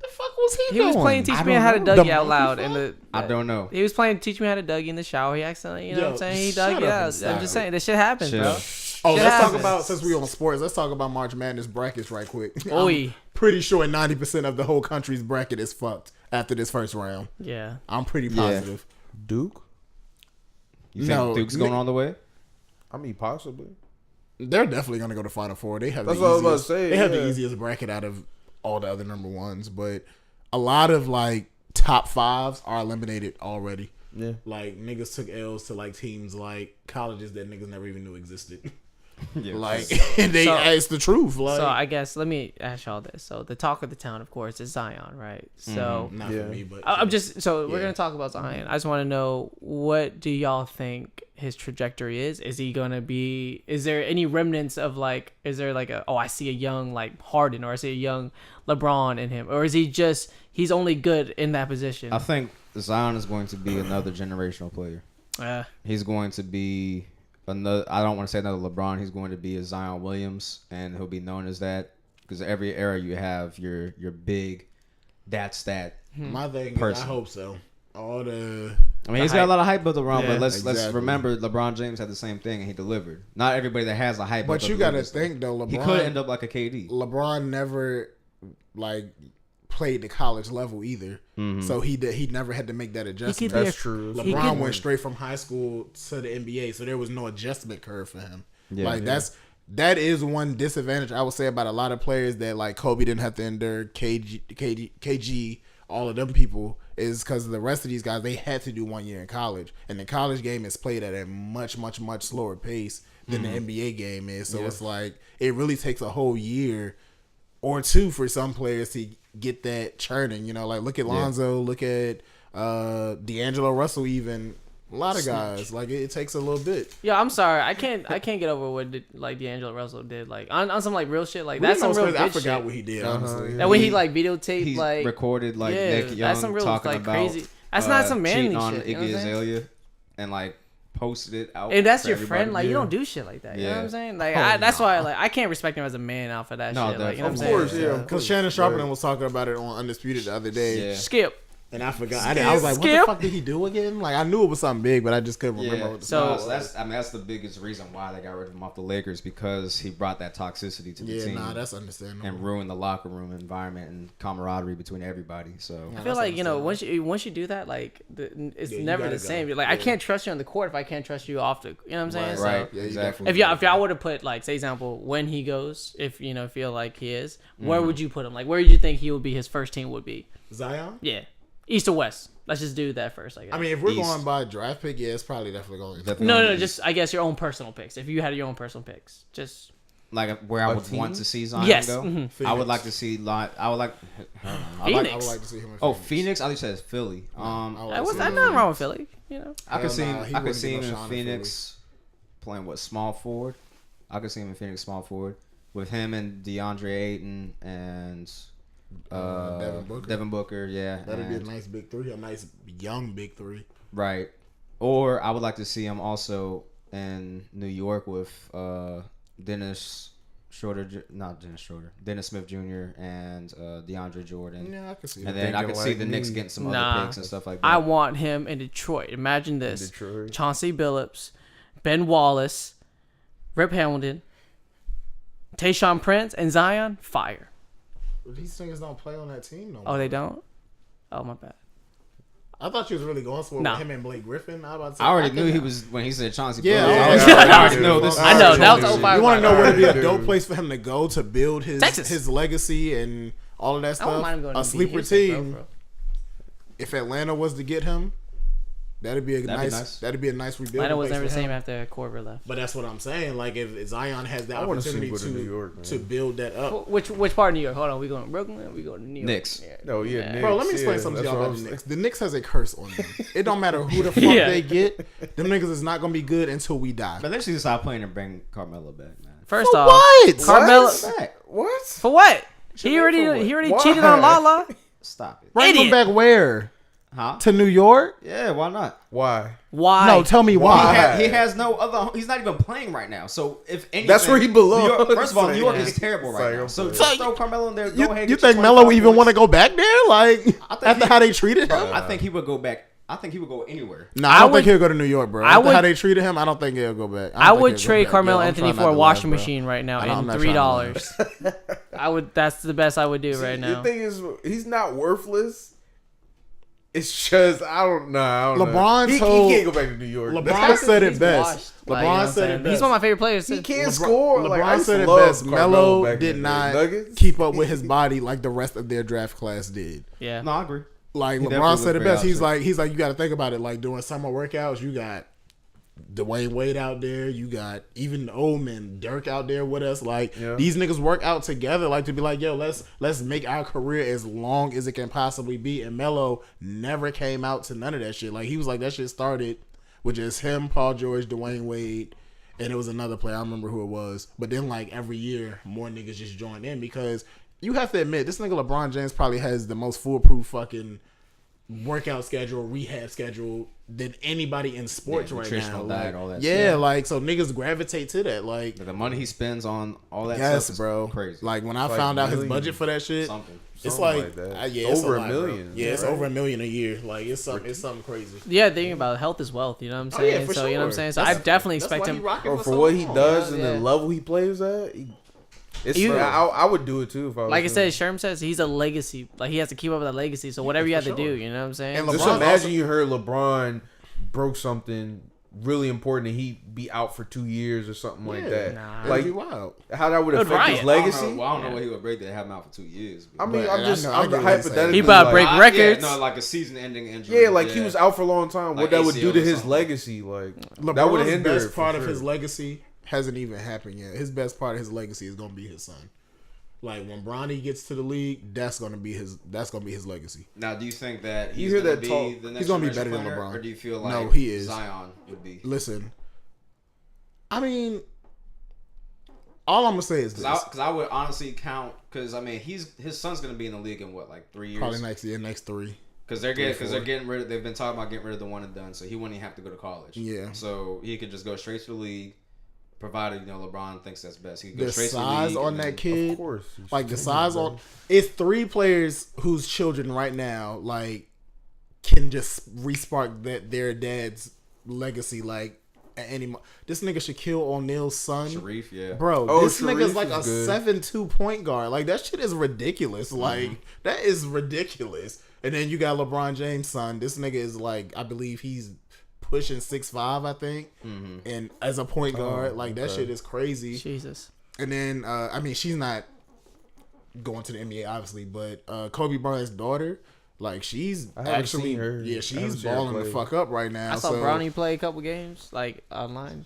The fuck was he doing? He was playing Teach Me How to Dougie out loud in the. I don't know. He was playing Teach Me How to Dougie in the shower. He accidentally, you know what I'm saying? He dug it out. I'm just saying, this shit happens, bro. Oh, let's talk about, since we on sports, let's talk about March Madness brackets right quick. I'm pretty sure 90% of the whole country's bracket is fucked after this first round. Yeah. I'm pretty positive. Duke? You think Duke's going all the way? I mean, possibly. They're definitely going to go to Final Four. They have That's what I was about to say. They have the easiest bracket out of all the other number ones, but a lot of like top 5s are eliminated already. Yeah. Like, niggas took L's to like teams like colleges that niggas never even knew existed. Yeah. Like, it's the truth. Like, so I guess let me ask y'all this. So the talk of the town, of course, is Zion, right? So not for me, but I'm just we're gonna talk about Zion. I just want to know, what do y'all think his trajectory is? Is he gonna be? Is there any remnants of like? Is there like I see a young like Harden, or I see a young LeBron in him, or is he just he's only good in that position? I think Zion is going to be another generational player. He's going to be another. I don't want to say another LeBron. He's going to be a Zion Williams, and he'll be known as that, because every era you have your big, that's that. My thing person. is, I hope so. all the. I mean, he's got a lot of hype built around, Yeah, but let's exactly. remember LeBron James had the same thing and he delivered. Not everybody that has a hype. But built you up got to delivers. think though, LeBron. He could end up like a KD. LeBron never like played the college level either, so he never had to make that adjustment. That's true. LeBron went straight from high school to the NBA, so there was no adjustment curve for him. Yeah. That is one disadvantage I would say about a lot of players that like Kobe didn't have to endure, KG, all of them people, is because the rest of these guys, they had to do 1 year in college, and the college game is played at a much slower pace than the NBA game is. So it's like it really takes a whole year or two for some players to get that churning. You know, like look at Lonzo, look at D'Angelo Russell, even a lot of guys. Like it takes a little bit. Yeah, I'm sorry. I can't get over what like D'Angelo Russell did. Like on some like real shit. Like What that's you know some real what's crazy? I bitch forgot shit. what he did. Honestly, And when he like videotaped He like recorded like yeah, Nick Young that's some real talking like about crazy. That's not some manly cheating on shit. You know what Iggy I'm saying? Azalea and like posted it out. If that's for your everybody. friend, like you don't do shit like that. You know what I'm Yeah. saying? Like that's why like I can't respect him as a man off of that No, shit. Like you know what I'm Of saying? course, yeah. because Shannon Sharpton was talking about it on Undisputed the other day. Yeah. Skip. And I forgot. I was like, what the fuck did he do again? Like, I knew it was something big, but I just couldn't remember what the So- So that's the biggest reason why they got rid of him off the Lakers, because he brought that toxicity to the Yeah, team nah, that's understandable. and ruined the locker room environment and camaraderie between everybody. So I feel like once you do that, like it's Yeah, you never gotta the same. go. Like I can't trust you on the court if I can't trust you off the. You know what I'm saying? So, right, Yeah, you exactly. If y'all would have put like, say example, when he goes, if you know feel like he is, where would you put him? Like, where do you think he would be? His first team would be? Zion? Yeah, East or West? Let's just do that first. I guess. I mean, if we're East. going by draft pick, yeah, it's probably definitely going. Definitely no, East. just I guess your own personal picks. If you had your own personal picks, just like where I A would team? want to see Zion Yes, go. mhm. I Phoenix. would like to see. I would like. I Phoenix. would like to see him in Oh, Phoenix! I just said Philly. I would like I to was see that him. nothing wrong with Philly? You know, I could Hell see nah, him. he I could wouldn't see get him no in shine in Phoenix playing what, small forward. I could see him in Phoenix small forward with him and DeAndre Ayton and Devin Booker. Yeah, That'd be a and- nice big three, a nice young big three. right. Or I would like to see him also in New York with Dennis Smith Jr. and DeAndre Jordan. Yeah, I could see And that. then I Thinking could see like the Knicks me. getting some Nah. other picks and stuff like that. I want him in Detroit. Imagine this: Detroit. Chauncey Billups, Ben Wallace, Rip Hamilton, Tayshaun Prince, and Zion. Fire. These niggas don't play on that team no more. Oh, they don't. Oh my bad. I thought you was really going for it Nah. with him and Blake Griffin. I, was about to say, I already could- knew he was when he said Chauncey. Yeah, Billups. yeah, I was yeah. like, I already know this. I know, that was Chauncey. 05. You want to know where to be a Dude. dope place for him to go to build his Texas. his legacy and all of that I wouldn't stuff? mind him going A to sleeper Houston, team. bro. If Atlanta was to get him, that'd be a That'd be nice. nice. That'd be a nice rebuilding. Atlanta was place never the for same him. after Corver left. But that's what I'm saying. Like if Zion has the I wanna see him opportunity go to New York, man. to build that up. Which part of New York? Hold on, we going to Brooklyn? We going to New York? Knicks. No, yeah, Knicks, Bro, let me explain yeah, something to that's y'all what about I'm the Knicks. The Knicks has a curse on them. It don't matter who the fuck Yeah. they get. Them niggas is not gonna be good until we die. But they should stop playing and bring Carmelo back, man. First For off, what? Carmelo. Back. What? For what? Should He they already for what? he already Why? cheated on Lala. Stop it. Bring Idiot. them back where? Huh? To New York? Yeah, why not? Why? Why? No, tell me why. He has no other. He's not even playing right now. So if anything, That's where he belongs. New York, first of all, New York Yeah. is terrible right now. So It's just like- throw Carmelo in there. Go You, ahead. you get your think Melo 25 even want to points. go back there? Like think after he- how they treated him? I think he would go back. I think he would go anywhere. No, I don't would- think he'll go to New York, bro. I After would- how they treated him, I don't think he'll go back. I don't would think he'll trade go back. Carmelo Yo, I'm Anthony trying for not a to washing laugh, bro. machine right now I'm and not $3. I would. That's the best I would do right The now. thing is, he's not worthless. It's just I don't know. LeBron he told- can't go back to New York. LeBron said it He's best. washed. Like, you know what LeBron I'm said saying? it He's best. one of my favorite players. he too. can't score. Like, I LeBron said it love best. Carmelo Melo back did in the not Nuggets. keep up with his body like the rest of their draft class did. Yeah. No, I agree. Like He LeBron definitely said it looked best. great He's like you got to think about it. Like doing summer workouts, you got Dwayne Wade out there. You got even the old men, Dirk out there with us. Like Yeah. these niggas work out together. Like to be like, yo, let's make our career as long as it can possibly be. And Melo never came out to none of that shit. Like he was like that shit started with just him, Paul George, Dwayne Wade, and it was another player. I don't remember who it was. But then like every year, more niggas just joined in because you have to admit this nigga LeBron James probably has the most foolproof fucking workout schedule, rehab schedule than anybody in sports right now. Nutritional diet, all that yeah, stuff. like so niggas gravitate to that. Like the money he spends on all that yes, stuff is bro. crazy. Like when I found out his budget for that shit, it's like that. yeah, it's over a lot, $1 million. Bro. Yeah, it's over $1 million a year. Like it's something crazy. Yeah, thinking about health is wealth. You know what I'm saying? Yeah, for so you know what I'm sure. saying. So I definitely expect him. For what he does and Yeah. the level he plays at. You- I would do it too if I was Like I him. said, Sherm says he's a legacy. Like he has to keep up with that legacy. So whatever you have to do, you know what I'm saying? And Just LeBron imagine also- you heard LeBron broke something really important and he'd be out for 2 years or something like that. Nah. Like That'd be wild. how that would It would affect his riot. legacy. I don't know what he would break to have him out for 2 years. I mean, But I'm I just know, I I'm get what you're hypothetically. saying. He about to break Yeah, records. no, like a season-ending injury. Yeah, like he was out for a long time. Like What that would do ACL to or his something. legacy, like that would LeBron's hinder it best for part of sure. his legacy hasn't even happened yet. His best part of his legacy is gonna be his son. Like when Bronny gets to the league, that's gonna be his legacy. Now, do you think that You he's hear going that to talk? be the next He's gonna be generation better than player, LeBron. or do you feel like No, he is. Zion would be? Listen, I mean, all I'm gonna say is this: Because I would honestly count. Because I mean, his son's going to be in the league in what, like 3 years? probably next 3. Because they're getting rid of. They've been talking about getting rid of the one and done, so he wouldn't even have to go to college. Yeah. So he could just go straight to the league, provided LeBron thinks that's best. He could go The straight to the size league. on and that then- kid, Of course, like the size on it's 3 players whose children right now like can just respark their dad's legacy like at any this nigga Shaquille O'Neal's son. Sharif, yeah. Bro, Oh, this nigga's Sharif like a is good. 7'2" point guard. Like that shit is ridiculous. Like that is ridiculous. And then you got LeBron James' son. This nigga is like, I believe he's pushing 6'5", I think. And as a point guard, like that shit is crazy. Jesus. And then I mean, she's not going to the NBA obviously, but Kobe Bryant's daughter, like she's haven't actually seen her. yeah, I haven't she's seen her balling the play. fuck up right now. I saw so, Bronny play a couple games like online.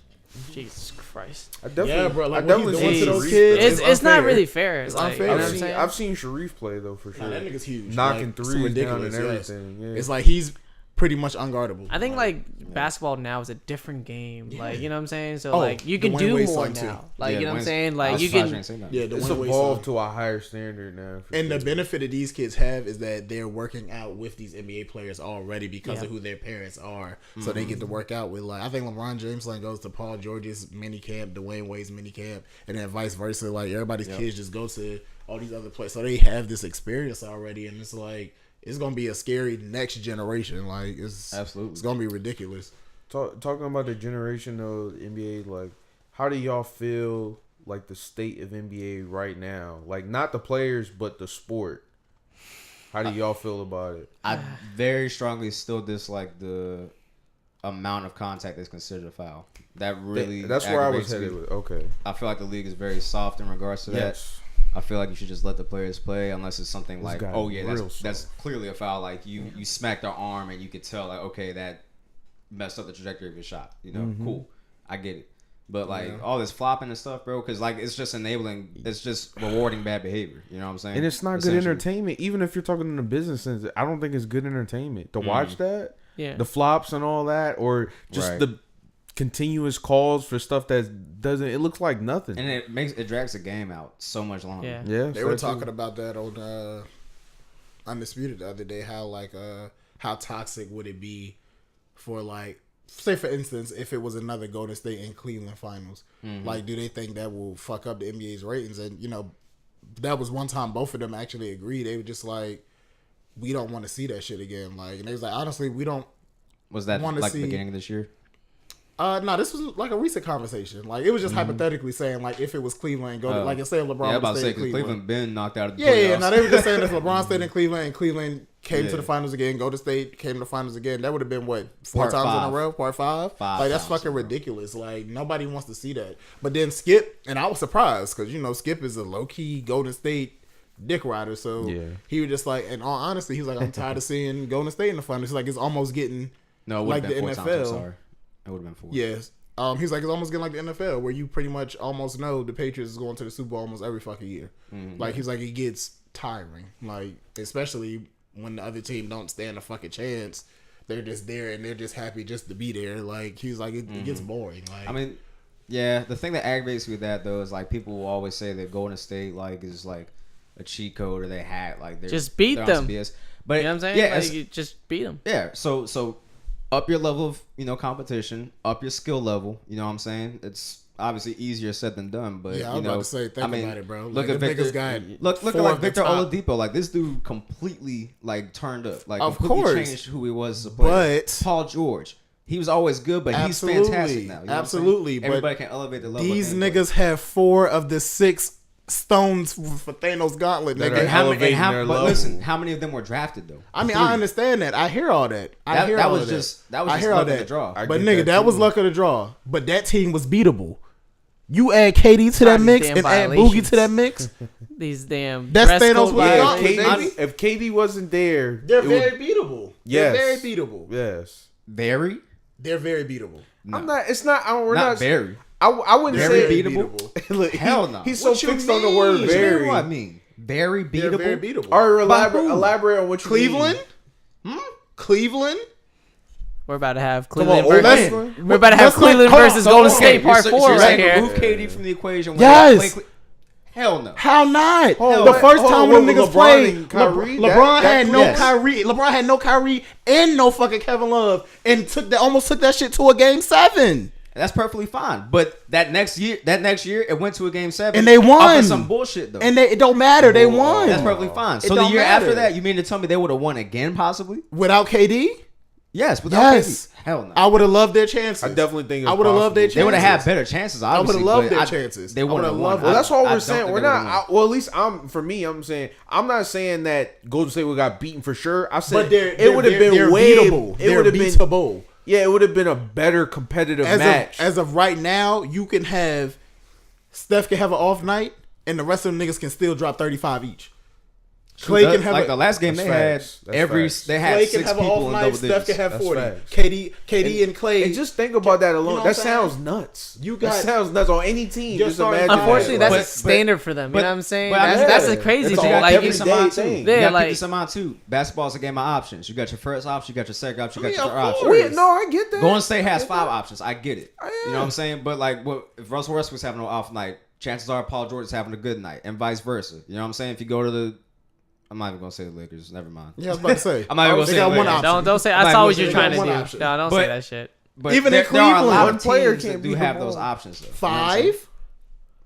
Jesus Christ. I definitely, Yeah, bro, like, I what he definitely doing seen to those Sharif kids, play. It's not unfair. really fair. It's like, unfair. You know what I'm I've saying? I've seen Sharif play though for sure. Nah, that nigga's huge. Knocking Like, it's threes down and ridiculous, yes. everything. Yeah. It's like he's pretty much unguardable. I think like basketball now is a different game. Like you know what I'm saying. So Oh, like you can Dwayne do Wade's more son, too. now. Like Yeah, you know what I'm Dwayne's- saying. I Like was you surprised can. didn't say that. Yeah, the it's one way evolved to a higher standard now. For And sure. the benefit that these kids have is that they're working out with these NBA players already because Yeah. of who their parents are. So they get to work out with like I think LeBron James like goes to Paul George's mini camp, Dwayne Wade's mini camp, and then vice versa. Like everybody's kids just go to all these other places. So they have this experience already, and it's like it's gonna be a scary next generation. Like it's Absolutely. it's gonna be ridiculous. Talking about the generation of NBA, like how do y'all feel like the state of NBA right now? Like not the players, but the sport. How do y'all feel about it? I very strongly still dislike the amount of contact that's considered a foul. That really That's where I was aggravates headed me. with. Okay. I feel like the league is very soft in regards to that. Yes. I feel like you should just let the players play unless it's something like, guy oh yeah, real that's clearly a foul. Like you smacked their arm and you could tell like, okay, that messed up the trajectory of your shot. You know, cool, I get it. But like all this flopping and stuff, bro, because like it's just enabling, it's just rewarding bad behavior. You know what I'm saying? And it's not good Essentially. entertainment. Even if you're talking in the business sense, I don't think it's good entertainment to watch that. Yeah. The flops and all that, or just Right. the continuous calls for stuff that doesn't. It looks like nothing. And it drags the game out so much longer. Yeah. Yeah, They were talking about that on Undisputed the other day. How toxic would it be for like, say for instance, if it was another Golden State and Cleveland finals, like do they think that will fuck up the NBA's ratings? And you know, that was one time both of them actually agreed. They were just like, we don't want to see that shit again. Like, and they was like, honestly, we don't. Was that Wanna like see- the beginning of this year? No, this was like a recent conversation. Like it was just hypothetically saying like if it was Cleveland, like instead of LeBron, Yeah, I'm about would to stay say in 'cause Cleveland. Cleveland been knocked out of the Yeah, playoffs. yeah. Now they were just saying if LeBron stayed in Cleveland and Cleveland came to Yeah. the finals again, Golden State came to the finals again, that would have been what, 4 Part times in five. a row, part five. Five Like that's times fucking in a row. ridiculous. Like nobody wants to see that. But then Skip, and I was surprised because you know Skip is a low key Golden State dick rider, so Yeah. he was just like, and all honesty, he's like, I'm tired of seeing Golden State in the finals. He's like, it's almost getting No, it would like have been the 4 times. I'm NFL. sorry. It would have been 4. Yes. He's like, it's almost getting like the NFL where you pretty much almost know the Patriots is going to the Super Bowl almost every fucking year. Like, he's like, it gets tiring. Like, especially when the other team don't stand a fucking chance. They're just there and they're just happy just to be there. Like, he's like, it gets boring. Like, I mean, yeah, the thing that aggravates me with that though is like people will always say that Golden State like is like a cheat code or they had like they're Just beat they're on them. some BS. But You know what I'm saying? Yeah, Like, you just beat them. yeah. So up your level of competition, up your skill level. You know what I'm saying? It's obviously easier said than done, but Yeah, I was about to say, think about it, bro. Look Like, at the Victor. niggas got Look at four like of the Victor top- Oladipo. Like this dude completely like turned up. Like Of completely course. changed who he was as a player. But Paul George, he was always good, but Absolutely. he's fantastic now. You know what I'm saying? Absolutely, but Everybody can elevate the level. these of gameplay. niggas have 4 of the 6 stones for Thanos' gauntlet, That nigga. are And how, elevating their but level. listen, how many of them were drafted though? I mean, 3. I understand that. I hear all that. That hear was all just I hear all luck of that. the draw. I But get nigga, that was too. luck of the draw. But that team was beatable. You add KD to that These mix damn and add Boogie violations. to that mix. These damn. That's dress Thanos code with Yeah, gauntlet, violations. baby. if KD wasn't there, They're it would- very beatable. Yes. They're very beatable. yes. Very? They're very beatable. No. I'm not. It's not. We're Not not. very. I wouldn't They're say very beatable. Look, Hell no. He's so What you fixed on the word mean? What you mean very. what I mean? Very They're beatable. very beatable. Or By who? elaborate on what you Cleveland? mean. Cleveland? We're about to have Come Cleveland on, versus. let's- We're about to have let's not- Cleveland hold on, versus so- Golden okay, State Part So 4 you're right saying here. remove KD from the equation. when Yes. they play Hell no. How not? Hold The on, first hold time on, when them with niggas LeBron played, and Kyrie, LeBron had no yes. Kyrie. LeBron had no Kyrie and no fucking Kevin Love, and almost took that shit to a game 7. That's perfectly fine. But that next year, it went to a game 7, And they won. off of some bullshit though. And it don't matter. They won. That's perfectly fine. It So the don't year after matter. that, you mean to tell me they would have won again, possibly? Without KD, Yes, without yes. KD. Hell no. I would have loved their chances. I definitely think it's I would have loved their possible. chances. They would have had better chances. Obviously, would've loved but their chances. They I would would've have won. loved Well, that's what I we're don't saying. think We're they would've not. won. Well, at least I'm saying I'm not saying that Golden State would have got beaten for sure. I said But it would have been they're way. beatable. It They're would have been. beatable. Yeah, it would have been a better competitive match. As of right now, you can have Steph can have an off night, and the rest of the niggas can still drop 35 each. Clay can have like the last game That's they facts. had That's facts. they had Clay can 6 have an people off in night. double Steph digits. can have That's 40. facts. KD and Clay. And just think about that alone. You know what That I'm saying? sounds nuts. You That got- sounds nuts on any team. You're Just starting- imagine. Unfortunately, that. that's But- a standard for them. You but- know what I'm saying? but I mean, That's the yeah, crazy it's thing. all Like, every it's, day Some thing. too. Yeah, You got to like- keep this in mind too. Basketball's a game of options. You got your first option, you got your second option, you got Yeah, your third of option. course. No, I get that. Golden State has I get 5 that. options. I get it. Oh, yeah. You know what I'm saying? But like, if Russell Westbrook's having an off night, chances are Paul George is having a good night, and vice versa. You know what I'm saying? If you go to the, I'm not even gonna say the Lakers. Never mind. Yeah, I was about to say. I'm not even gonna They say got the one Lakers. option. don't say. I'm I not saw gonna what say you're trying to one do. option. No, don't But- say that shit. But Even there, in there are a Cleveland, lot one of player teams can't that do beat have them those all. options. Though. You know what I'm saying? 5.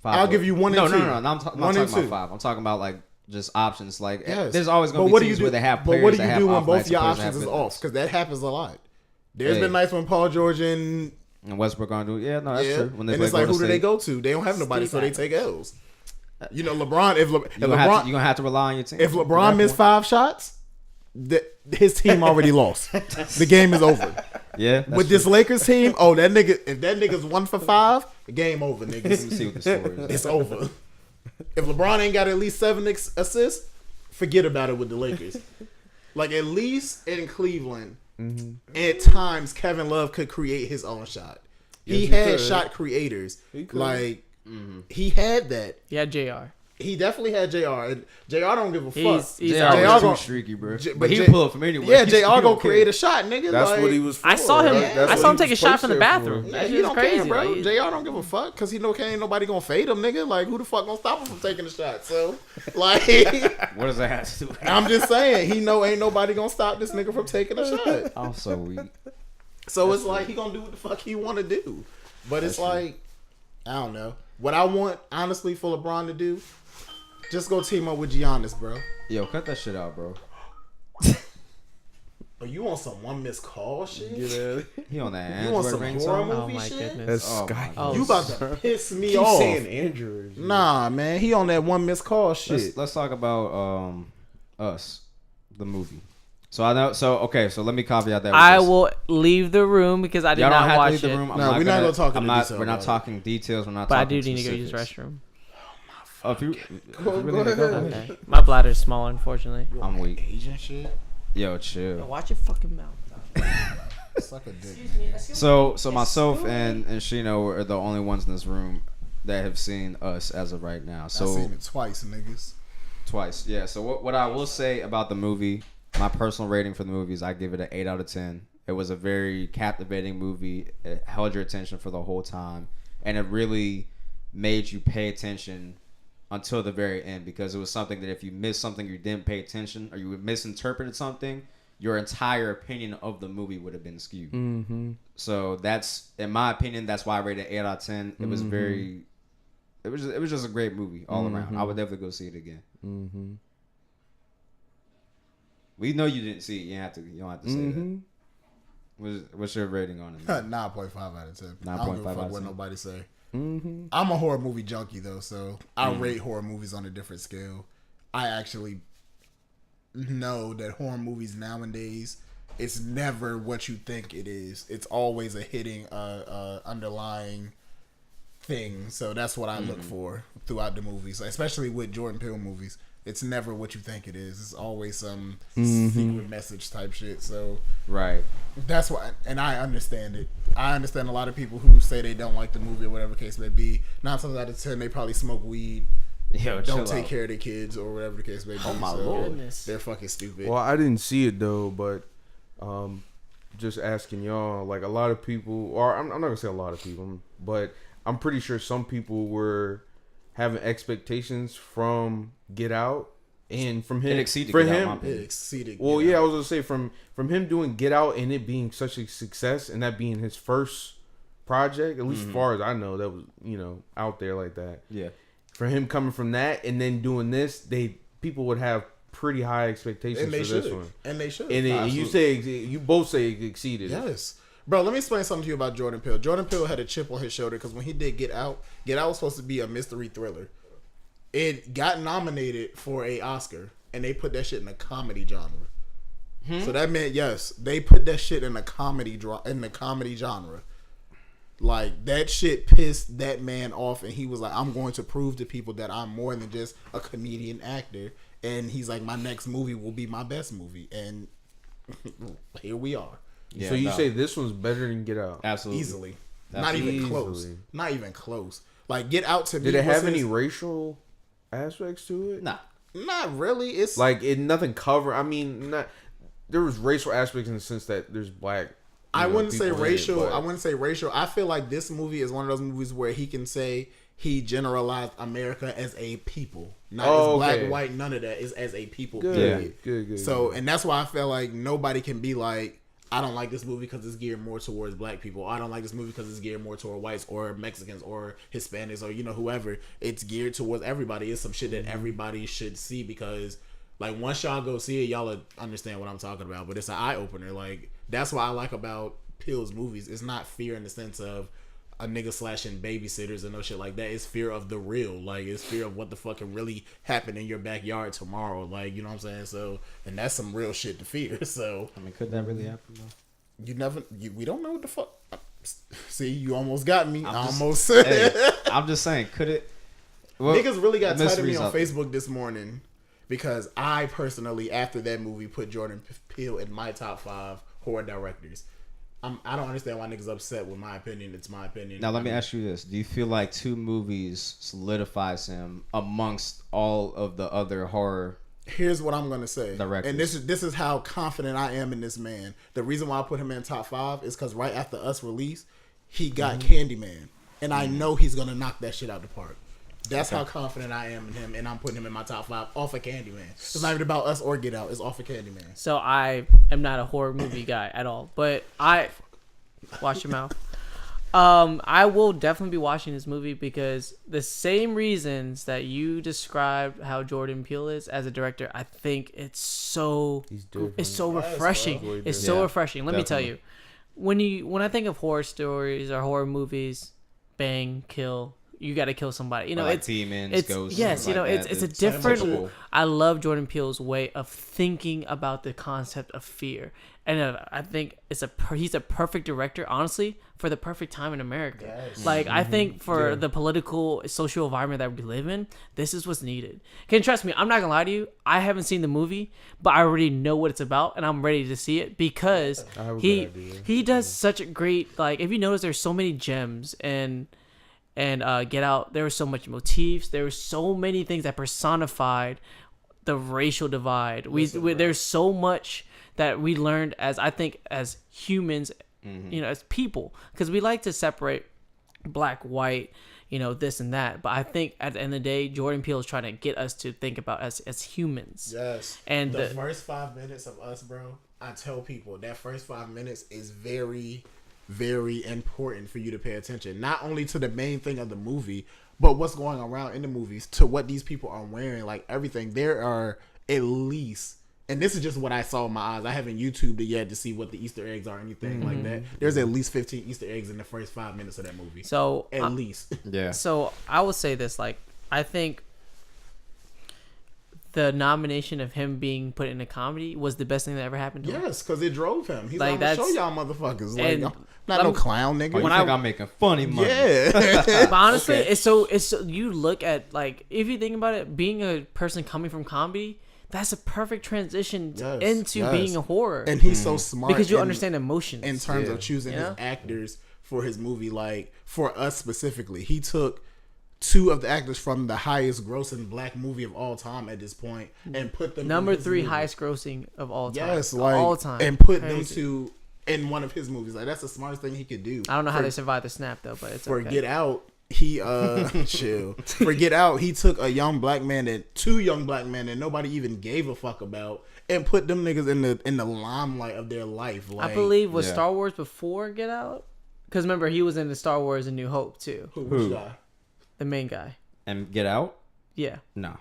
5 I'll give you 1 and 2. No. I'm not 1 talking and 2. about 5. I'm talking about like just options. Like Yes. there's always gonna But be what do teams you do? where they have But players what do that you have do when off both nights and your players that options have is good off? nights. Because that happens a lot. There's Yeah. been nights when Paul George and And Westbrook gonna do. Yeah, no, that's true. When they and play it's like, Golden who do they State. go to? They don't have nobody, so they take L's. You know, LeBron. If You're gonna have to rely on your team. if LeBron missed 5 shots, his team already lost. The game is over. Yeah. With this Lakers team, that nigga, if that nigga's 1 for 5, game over, Let me niggas. see what the story is. It's over. If LeBron ain't got at least 7 assists, forget about it with the Lakers. Like, at least in Cleveland, at times Kevin Love could create his own shot. He Yes, he had could. shot creators. He could. Like, he had that. Yeah, Jr. He definitely had JR. And JR don't give a fuck. He's JR JR was gon- too streaky, bro. J- But but he J- can pull it from anywhere. Yeah, He JR don't gonna care. create a shot, nigga. That's like, what he was for. I saw him. That's I what saw him he take a was shot from the placed there bathroom. for. That Yeah, shit he was don't crazy. care, bro. Like, JR don't give a fuck because he know ain't nobody gonna fade him, nigga. Like, who the fuck gonna stop him from taking a shot? So, like, What does that have to do with it? I'm just saying, he know ain't nobody gonna stop this nigga from taking a shot. I'm so weak. So it's like he gonna do what the fuck he want to do. But it's like, I don't know. What I want, honestly, for LeBron to do, just go team up with Giannis, bro. Yo, cut that shit out, bro. Are you on some one missed call shit? He on that You want Android some ring horror song? oh movie my shit? goodness. That's Oh, Sky. my God. You about to piss me Keep off. saying Andrews. Nah, man, he on that one missed call shit. Let's talk about Us, the movie. So I know. So okay. So let me caveat that. With I this. will leave the room because I did Y'all don't not have to watch leave the it. room. I'm No, we're not gonna talk I'm in not. detail We're not about it. talking details. We're not. But I talking do need to go use the specifics. restroom. Oh, if you Go really need to go, ahead. then Okay. My bladder's small, unfortunately. I'm weak. Asian shit. Yo, chill. Watch your fucking mouth. Suck a dick. So myself and Shino are the only ones in this room that have seen Us as of right now. I So seen it twice, niggas. twice, yeah. So what I will say about the movie, my personal rating for the movie is I give it an 8 out of 10. It was a very captivating movie. It held your attention for the whole time, and it really made you pay attention until the very end, because it was something that if you missed something, you didn't pay attention, or you misinterpreted something, your entire opinion of the movie would have been skewed. Mm-hmm. So that's, in my opinion, that's why I rated it 8 out of 10. It was very, it was just a great movie all around. I would definitely go see it again. Mm-hmm. We know you didn't see it. You don't have to say that. What's your rating on it? 9.5 out of 10. 9.5 I don't give a out fuck of what 10. nobody say. Mm-hmm. I'm a horror movie junkie though, so I rate horror movies on a different scale. I actually know that horror movies nowadays, it's never what you think it is. It's always a hitting underlying thing. So that's what I look for throughout the movies, especially with Jordan Peele movies. It's never what you think it is. It's always some secret message type shit. So Right. that's why, and I understand it. I understand a lot of people who say they don't like the movie or whatever the case may be. 9 times out of 10, they probably smoke weed, Yo, don't chill take out. care of their kids or whatever the case may be. Oh, my So Lord. Goodness. they're fucking stupid. Well, I didn't see it though, but just asking y'all, like a lot of people, or I'm not gonna say a lot of people, but I'm pretty sure some people were having expectations from Get Out and from him. It exceeded for Get Out, him, my It opinion. exceeded. well, Get yeah, I Out. was gonna say from him doing Get Out and it being such a success and that being his first project, at least as far as I know, that was out there like that. Yeah. For him coming from that and then doing this, people would have pretty high expectations And they for should. this one. And they should. And Nah, you both say it exceeded. Yes. Bro, let me explain something to you about Jordan Peele. Jordan Peele had a chip on his shoulder because when he did Get Out was supposed to be a mystery thriller. It got nominated for a Oscar, and they put that shit in a comedy genre. So that meant, yes, they put that shit in a comedy genre. Like, that shit pissed that man off, and he was like, I'm going to prove to people that I'm more than just a comedian actor. And he's like, my next movie will be my best movie. And here we are. Yeah, So you no. say this one's better than Get Out? Absolutely. Easily. That's Not even easily. close. Not even close. Like, Get Out to me. Did it was have any his- racial aspects to it? Nah. Not really. It's Like nothing cover. I mean, not there was racial aspects in the sense that there's black. I wouldn't say people in it, racial. but- I wouldn't say racial. I feel like this movie is one of those movies where he can say he generalized America as a people, not as black, okay. white, none of that. Is as a people. Good, period. good. So, and that's why I feel like nobody can be like, I don't like this movie because it's geared more towards black people. Or I don't like this movie because it's geared more toward whites or Mexicans or Hispanics or whoever. It's geared towards everybody. It's some shit that everybody should see because, like, once y'all go see it, y'all will understand what I'm talking about. But it's an eye opener. Like, that's what I like about Peele's movies. It's not fear in the sense of a nigga slashing babysitters and no shit like that. It's fear of the real. Like, it's fear of what the fuck can really happen in your backyard tomorrow. Like, you know what I'm saying? So, and that's some real shit to fear. So, I mean, could that really happen though? we don't know what the fuck. See, you almost got me. Hey, I'm just saying, could it? Well, Niggas really got the tired of me mystery's on up. Facebook this morning because I personally, after that movie, put Jordan Peele in my top 5 horror directors. I don't understand why niggas upset with my opinion. It's my opinion. Now let me ask you this: do you feel like 2 movies solidifies him amongst all of the other horror? Here's what I'm gonna say, Directors. and this is how confident I am in this man. The reason why I put him in top 5 is because right after Us release, he got Candyman, and I know he's gonna knock that shit out the park. That's how confident I am in him, and I'm putting him in my top 5 off of Candyman. It's not even about Us or Get Out. It's off of Candyman. So I am not a horror movie guy at all, but watch your mouth. I will definitely be watching this movie because the same reasons that you described how Jordan Peele is as a director, I think it's so different. it's so refreshing. bro. It's so Yeah, refreshing. Let me tell definitely. you, when I think of horror stories or horror movies, bang, kill. You got to kill somebody. You know, Or like it's demons, ghosts, yes. You stuff know, like it's that. a different. typical. I love Jordan Peele's way of thinking about the concept of fear, and I think he's a perfect director, honestly, for the perfect time in America. Yes. Like I think for the political, social environment that we live in, this is what's needed. Can trust me, I'm not gonna lie to you. I haven't seen the movie, but I already know what it's about, and I'm ready to see it because I have a good idea. he does such a great, like, if you notice, there's so many gems and Get Out, there was so much motifs. There were so many things that personified the racial divide. There's so much that we learned as humans, as people, because we like to separate black, white, this and that. But I think at the end of the day, Jordan Peele is trying to get us to think about us as humans. Yes. And the first 5 minutes of Us, bro, I tell people that first 5 minutes is very, very important for you to pay attention. Not only to the main thing of the movie, but what's going around in the movies, to what these people are wearing, like everything. There are at least, and this is just what I saw in my eyes. I haven't YouTubed it yet to see what the Easter eggs are or anything like that. There's at least 15 Easter eggs in the first 5 minutes of that movie. So at least. Yeah. So I will say this, like, I think the nomination of him being put in a comedy was the best thing that ever happened to him. Yes, because it drove him. He's Like, like, I'm gonna show that's- y'all motherfuckers. Like, and I'm not no clown, nigga. Oh, you think I'm making funny money? Yeah. But honestly, it's so you look at, like, if you think about it, being a person coming from comedy, that's a perfect transition into being a horror. And he's so smart because you understand emotions in terms of choosing his actors for his movie. Like, for Us specifically, he took 2 of the actors from the highest grossing black movie of all time at this point and put them number in his 3 movie. highest grossing of all time. Yes, like all time, and put Crazy. them in one of his movies. Like, that's the smartest thing he could do. I don't know how they survived the snap though, but it's For okay. Get Out, he chill. For Get Out, he took a young black man that 2 young black men that nobody even gave a fuck about and put them niggas in the limelight of their life. Like, I believe was Star Wars before Get Out, because remember he was in the Star Wars A New Hope too. Which guy? The main guy. And Get Out? Yeah. No.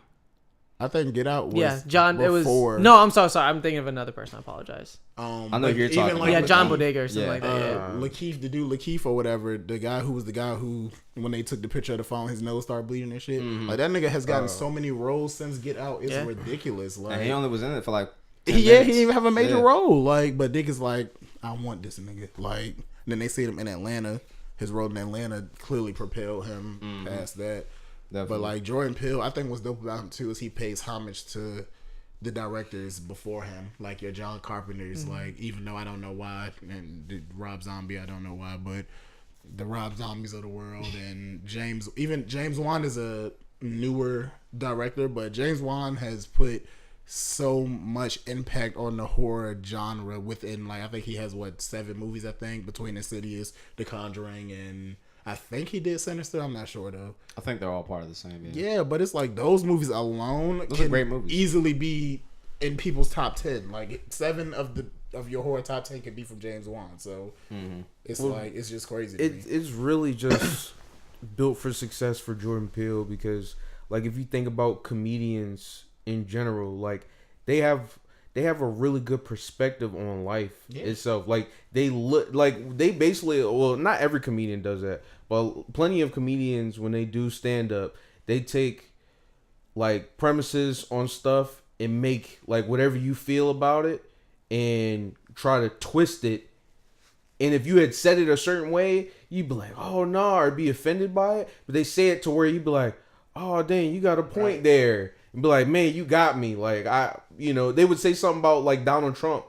I think Get Out was John. before. It was no. I'm sorry. I'm thinking of another person. I apologize. I know you're talking about. Yeah, John Bodega or something like that. Yeah. Lakeith, the dude Lakeith or whatever, the guy who when they took the picture of the phone, his nose started bleeding and shit. Like, that nigga has gotten so many roles since Get Out. It's ridiculous. Like, And he only was in it for like 10 he minutes. didn't even have a major role. Like, but Dick is like, I want this nigga. Like, then they see him in Atlanta. His role in Atlanta clearly propelled him past that. Definitely. But like Jordan Peele, I think what's dope about him too is he pays homage to the directors before him, like your John Carpenters. Like, even though I don't know why, and the Rob Zombie, I don't know why, but the Rob Zombies of the world, and James Wan is a newer director, but James Wan has put so much impact on the horror genre within, like, I think he has 7 movies, I think, between Insidious, The Conjuring, and I think he did Sinister. I'm not sure though. I think they're all part of the same. Yeah, but it's like those movies alone Those are can great movies. easily be in people's top 10. Like, 7 of your horror top 10 could be from James Wan. So it's it's just crazy. To me. It's really just built for success for Jordan Peele, because, like, if you think about comedians in general, like, they have a really good perspective on life itself. Like, they basically, well, not every comedian does that, but plenty of comedians, when they do stand up, they take, like, premises on stuff and make, like, whatever you feel about it and try to twist it. And if you had said it a certain way, you'd be like, oh no, or be offended by it. But they say it to where you'd be like, oh dang, you got a point there. And be like, man, you got me. Like, they would say something about, like, Donald Trump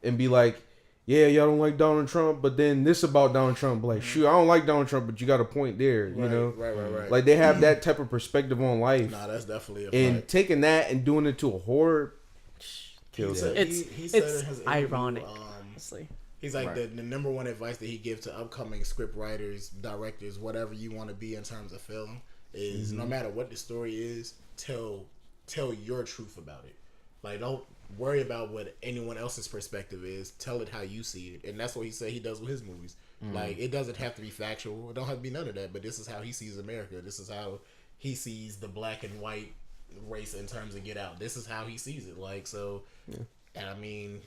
and be like, yeah, y'all don't like Donald Trump, but then this about Donald Trump. Like, shoot, I don't like Donald Trump, but you got a point there, you know? Right. Like, they have that type of perspective on life. Nah, that's definitely a And fact. taking that and doing it to a horror kills it. It's in his interview, ironic, honestly. He's like, the number one advice that he gives to upcoming script writers, directors, whatever you want to be in terms of film, is no matter what the story is, tell your truth about it. Like, don't worry about what anyone else's perspective is. Tell it how you see it. And that's what he said he does with his movies. Like, it doesn't have to be factual. It don't have to be none of that. But this is how he sees America. This is how he sees the black and white race in terms of Get Out. This is how he sees it. Like, so, and I mean,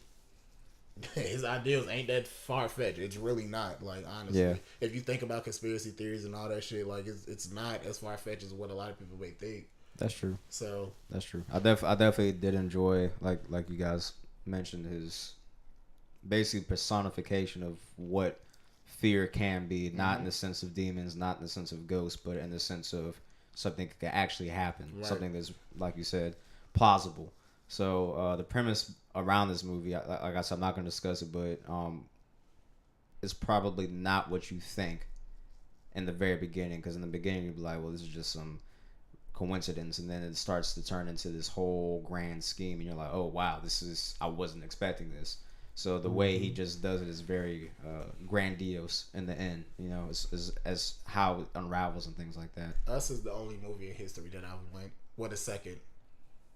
his ideals ain't that far-fetched. It's really not. Like, honestly. Yeah. If you think about conspiracy theories and all that shit, like, it's not as far-fetched as what a lot of people may think. That's true. So that's true. I definitely did enjoy, like you guys mentioned, his basically personification of what fear can be, not in the sense of demons, not in the sense of ghosts, but in the sense of something that can actually happen, something that's, like you said, plausible. So the premise around this movie, like I said, I'm not going to discuss it, but it's probably not what you think in the very beginning, because in the beginning you'd be like, well, this is just some coincidence, and then it starts to turn into this whole grand scheme, and you're like, oh wow, I wasn't expecting this. So the way he just does it is very grandiose in the end. You know, as how it unravels and things like that. Us is the only movie in history that I went. The second.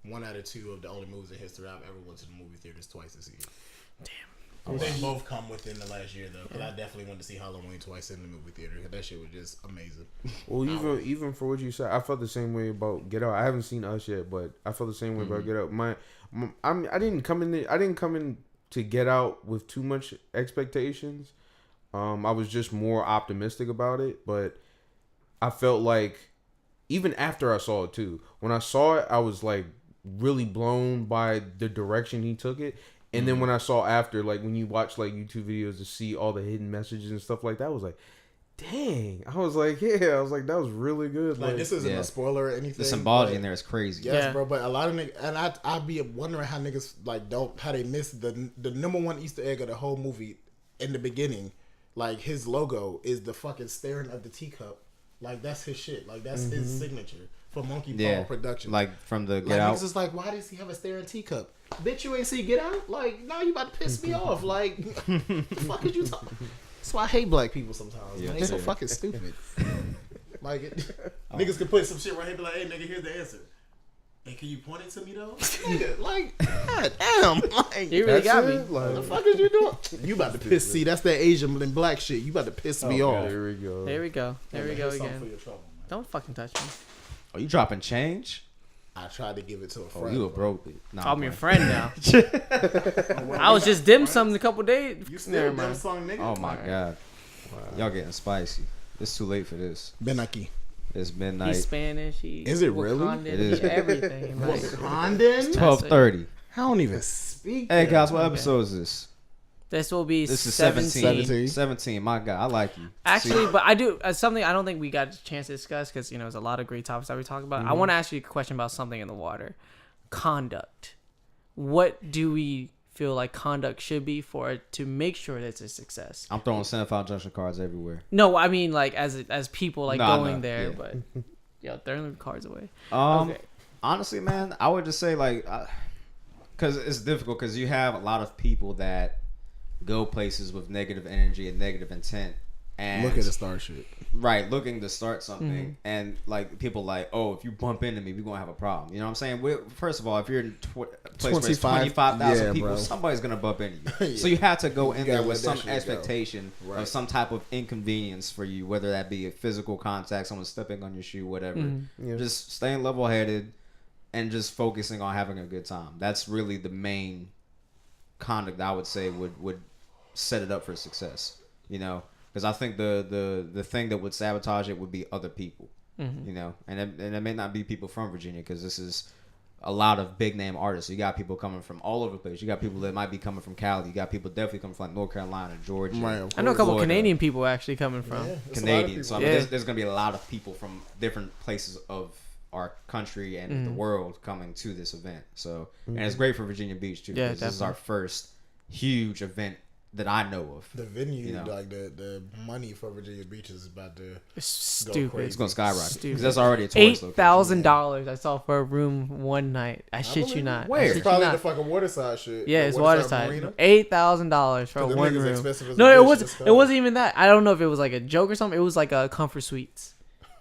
1 out of 2 of the only movies in history I've ever went to the movie theaters twice this year. Damn. They both come within the last year though, because I definitely went to see Halloween twice in the movie theater. That shit was just amazing. Well, even for what you said, I felt the same way about Get Out. I haven't seen Us yet, but I felt the same way about Get Out. I didn't come in to Get Out with too much expectations. I was just more optimistic about it, but I felt like even after I saw it too, when I saw it, I was like really blown by the direction he took it. And then when I saw after, like when you watch like YouTube videos to see all the hidden messages and stuff like that, I was like, dang. I was like, that was really good. Like this isn't a spoiler or anything. The symbology in there is crazy. Yes, bro. But a lot of niggas, and I'd be wondering how niggas like how they miss the number one Easter egg of the whole movie in the beginning. Like his logo is the fucking staring of the teacup. Like that's his shit. Like that's his signature for Monkey Paw Productions. Like from the Get like, Out. Niggas is like, why does he have a staring teacup? Bitch, you ain't see Get Out? Like, now you about to piss me off. Like, the fuck is you talking? That's why I hate black people sometimes. Man. They so fucking stupid. Like, niggas can put some shit right here and be like, hey, nigga, here's the answer. Hey, can you point it to me, though? Nigga, like, god damn. Like, You really got me. Like, what the fuck is you doing? You about to piss. See, that's that Asian and black shit. You about to piss me off. There we go. There we go. There we go For again. your trouble, man. Don't fucking touch me. Are you dropping change? I tried to give it to a friend. Oh, you a broke. Nah, I'm your friend now. I was just dim sum a couple days. You still dim sum, nigga? Oh my god. Wow. Y'all getting spicy. It's too late for this. Ben aquí. It's midnight. He's Spanish. Is it really? Wakandan, It is. Everything. Like, Wakandan? 12:30. I don't even speak. Hey guys, what Okay. episode is this? this will be This is 17. 17. My god, I like you. Actually, but I do something I don't think we got a chance to discuss because there's a lot of great topics that we talk about. I want to ask you a question about something in the water, conduct. What do we feel like conduct should be for it to make sure that it's a success? I'm throwing 75JUNCTION cards everywhere. No, I mean like as people like Nah, going nah, there, yeah. but throwing the cards away. Okay. Honestly, man, I would just say like, because it's difficult because you have a lot of people that go places with negative energy and negative intent and Look at the star shit. right, looking to start something, and like people like, oh, if you bump into me, we're gonna have a problem. You know what I'm saying? First of all, if you're in a place where it's 25,000 people, bro. somebody's gonna bump into you. So you have to go in there gotta with let that some shit expectation go. of some type of inconvenience for you, whether that be a physical contact, someone stepping on your shoe, whatever. Yeah. Just staying level-headed and just focusing on having a good time. That's really the main conduct I would say would set it up for success. You know. Because I think the thing that would sabotage it would be other people, you know, and it may not be people from Virginia because this is a lot of big name artists. So you got people coming from all over the place. You got people that might be coming from Cali. You got people definitely coming from like North Carolina, Georgia. Right, I know a couple Florida. Canadian people actually coming from. Canadians. So I mean, Yeah. there's going to be a lot of people from different places of our country and the world coming to this event. So and it's great for Virginia Beach too. Yeah, because this is our first huge event that I know of. The venue, You know. like the money for Virginia Beach is about to It's stupid. crazy. It's going to skyrocket Stupid. because that's already a tourist location. $8,000 I saw for a room one night. I shit believe you it. not. Where? I It's shit you probably not. the fucking waterside shit. Yeah, The it's waterside waterside. marina. $8,000 for Them one niggas room. expensive as a No, bitch, it wasn't. it's It fine. wasn't even that. I don't know if it was like a joke or something. It was like a Comfort Suites.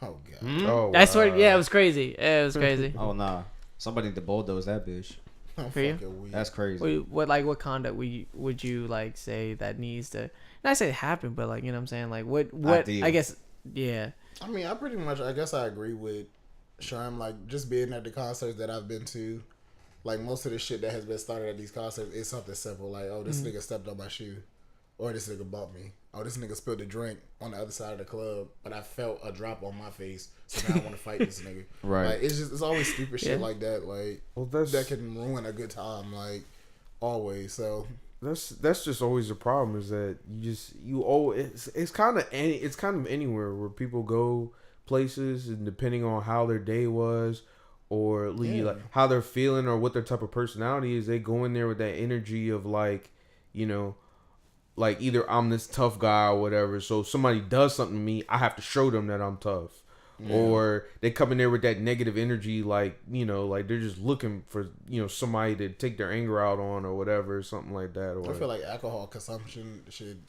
Oh god. Oh, I swear. wow. Yeah, it was crazy. Yeah, it was crazy. Oh nah, somebody need to bulldoze that bitch. I'm For you? fucking weak. That's crazy. What conduct would you like say that needs to? Not say it happen, but like you know what I'm saying. Like what Ideal. I guess. Yeah. I mean, I guess I agree with Sherm. Like, just being at the concerts that I've been to, like, most of the shit that has been started at these concerts is something simple. Like, oh, this nigga stepped on my shoe. Or this nigga bumped me. Oh, this nigga spilled a drink on the other side of the club, but I felt a drop on my face, so now I want to fight this nigga. Right. Like, it's always stupid shit Yeah. like that. Like, Well, that can ruin a good time. Like, always. So, that's just always the problem is that it's kind of anywhere where people go places and depending on how their day was or like how they're feeling or what their type of personality is, they go in there with that energy of like, you know, like either I'm this tough guy or whatever, so if somebody does something to me, I have to show them that I'm tough, or they come in there with that negative energy, like like they're just looking for somebody to take their anger out on or whatever, something like that. Or I feel like alcohol consumption should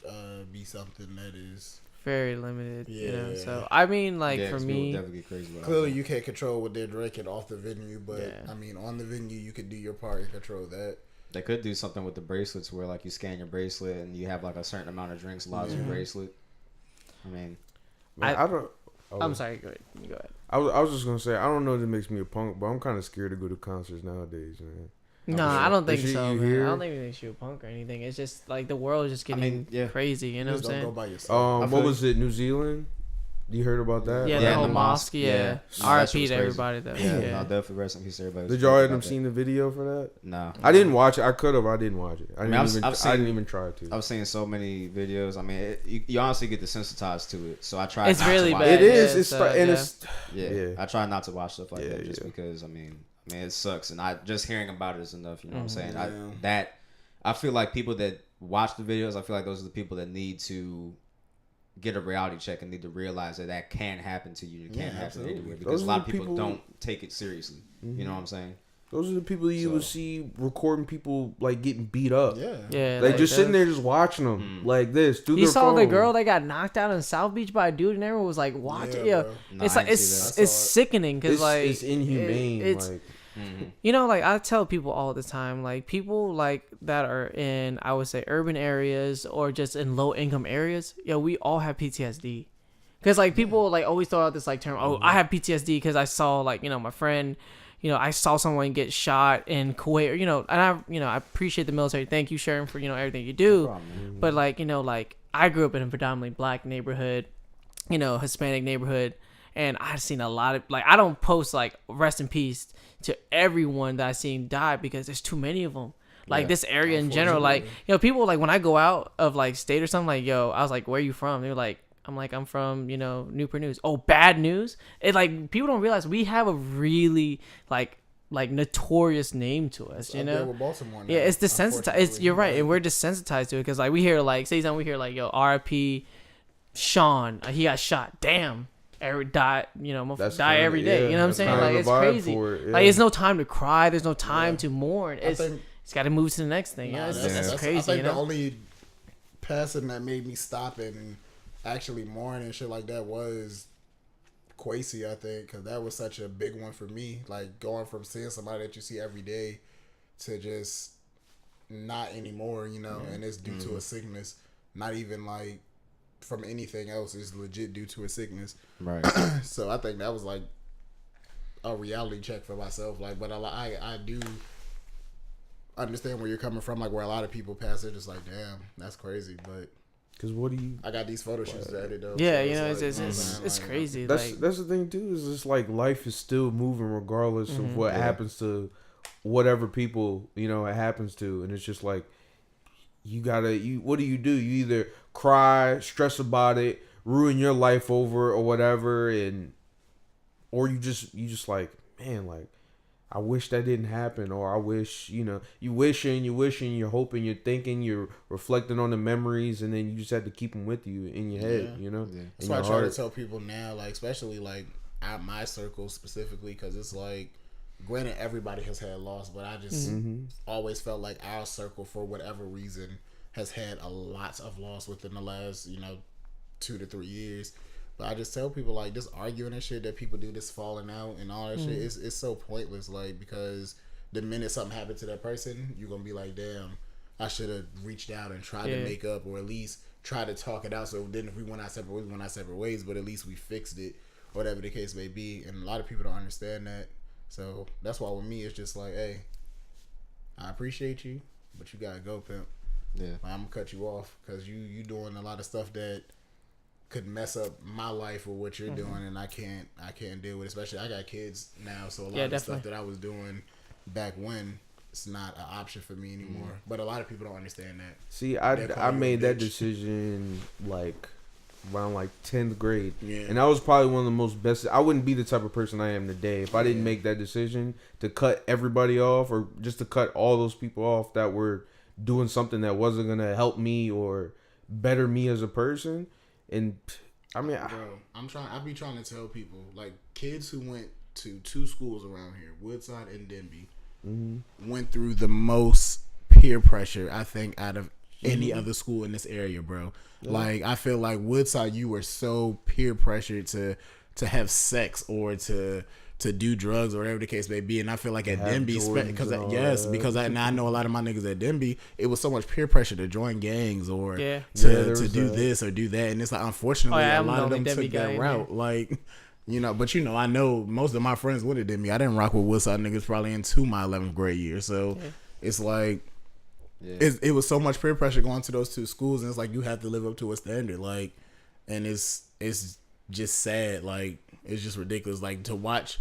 be something that is very limited. Yeah. So I mean, like for 'cause people me, definitely get crazy about clearly alcohol. you can't control what they're drinking off the venue, but Yeah. I mean on the venue you could do your part and control that. They could do something with the bracelets where like you scan your bracelet and you have like a certain amount of drinks lodged in your bracelet. I mean, Man, I don't. I'm sorry. Go ahead. You go ahead. I was just gonna say I don't know if it makes me a punk, but I'm kind of scared to go to concerts nowadays, man. No, I don't think The shit so, you man. hear- I don't think it makes you a punk or anything. It's just like the world is just getting crazy. You know Just what I'm don't go saying? by yourself. What was it? New Zealand? You heard about that? Yeah, Yeah, the whole the mosque. mosque, Yeah. No, that R.I.P. shit to was crazy. everybody though. yeah, Yeah. no, definitely rest in peace to everybody. Did y'all end up seeing the video for that? No. I didn't watch it. I could have. I didn't watch it. I mean, didn't I've seen- I didn't even try to. I've seen so many videos. I mean, you honestly get desensitized to it. So I try. It's not really to watch bad. It is. Yeah, it's so, and yeah. it's Yeah, Yeah. I try not to watch stuff like Yeah, that just yeah. because I mean it sucks, and I just hearing about it is enough. You know what I'm saying? Yeah. I feel like people that watch the videos, I feel like those are the people that need to get a reality check and need to realize that can happen to you. It can happen absolutely. anywhere because Those a lot are of the people people- don't take it seriously. You know what I'm saying? those are the people you So- would see recording people like getting beat up. Yeah. Yeah. Like just sitting those- there, just watching them like this. Through You their saw the phone. girl that got knocked out in South Beach by a dude, and everyone was like, "Watch it." Yeah, bro. No, it's I like didn't see it's that. I it's saw it. sickening because like it's inhumane. it's like you know, like I tell people all the time, like people like that are in, I would say, urban areas or just in low income areas. Yo, we all have PTSD. Cause like people like always throw out this like term, oh, I have PTSD because I saw like my friend, I saw someone get shot in Kuwait, or and I appreciate the military. Thank you, Sharon, for everything you do. But like like I grew up in a predominantly black neighborhood, Hispanic neighborhood, and I've seen a lot of like I don't post like rest in peace to everyone that I seen die because there's too many of them. Like this area in general, like people like when I go out of like state or something, like I was like, where are you from? They're like, I'm from Newport News. Oh, bad news. It like people don't realize we have a really like notorious name to us. Up there with Baltimore now, Yeah, it's desensitized. You're right, unfortunately. and we're desensitized to it because like we hear like say something, we hear like R.I.P. Sean, he got shot. Damn. Die That's die kinda- every day. yeah, You know what I'm that's saying? kinda Like the it's vibe crazy. for it, yeah. Like there's no time to cry. There's no time to mourn. It's think- got to move to the next thing. Nah, It's I crazy. think the only passing that made me stop and actually mourn and shit like that was Kwesi, I think, because that was such a big one for me. Like going from seeing somebody that you see every day to just not anymore, and it's due to a sickness, not even like from anything else. It's legit due to a sickness. Right. So I think that was like a reality check for myself. Like, but I do understand where you're coming from. Like where a lot of people pass, they're just like, damn, that's crazy. But because what do you? I got these photo shoots to edit though. Yeah, so it's like, you know what I'm saying? it's Like, crazy. That's Like that's the thing too. Is just like life is still moving regardless Mm-hmm. of what happens to whatever people it happens to, and it's just like you gotta. What do? You either cry, stress about it, ruin your life over or whatever, or you just like, man, like I wish that didn't happen, or I wish you wishing, you're hoping, you're thinking, you're reflecting on the memories, and then you just have to keep them with you in your head, Yeah. Yeah. That's why I try to tell people now, like especially like at my circle specifically, because it's like, granted everybody has had loss, but I just always felt like our circle for whatever reason has had a lot of loss within the last 2 to 3 years. But I just tell people like this arguing and shit that people do, this falling out and all that shit, it's so pointless. Like because the minute something happened to that person, you're gonna be like, damn, I should have reached out and tried to make up, or at least try to talk it out. So then if we went our separate ways, but at least we fixed it, whatever the case may be. And a lot of people don't understand that. So that's why with me it's just like, hey, I appreciate you, but you gotta go, pimp. Yeah. Like, I'm gonna cut you off because you doing a lot of stuff that could mess up my life or what you're doing, and I can't deal with it. Especially I got kids now, so a lot of the stuff that I was doing back when, it's not an option for me anymore. But a lot of people don't understand that. See, They call I you a made that bitch. decision like around like 10th grade, Yeah. and that was probably one of the most best. I wouldn't be the type of person I am today if I didn't make that decision to cut everybody off, or just to cut all those people off that were doing something that wasn't gonna help me or better me as a person. And I mean, bro, I be trying to tell people, like, kids who went to 2 schools around here, Woodside and Denby, went through the most peer pressure, I think, out of any other school in this area, bro. Yeah. Like, I feel like Woodside, you were so peer pressured to have sex or to do drugs or whatever the case may be, and I feel like at Denby, because I know a lot of my niggas at Denby, it was so much peer pressure to join gangs or to do this or do that, and it's like, unfortunately, a lot of them took that route, like, you know. But I know most of my friends went to Denby. I didn't rock with Woodside niggas probably into my 11th grade year, so it's like. Yeah. It was so much peer pressure going to those 2 schools, and it's like you have to live up to a standard, like, and it's just sad, like, it's just ridiculous, like, to watch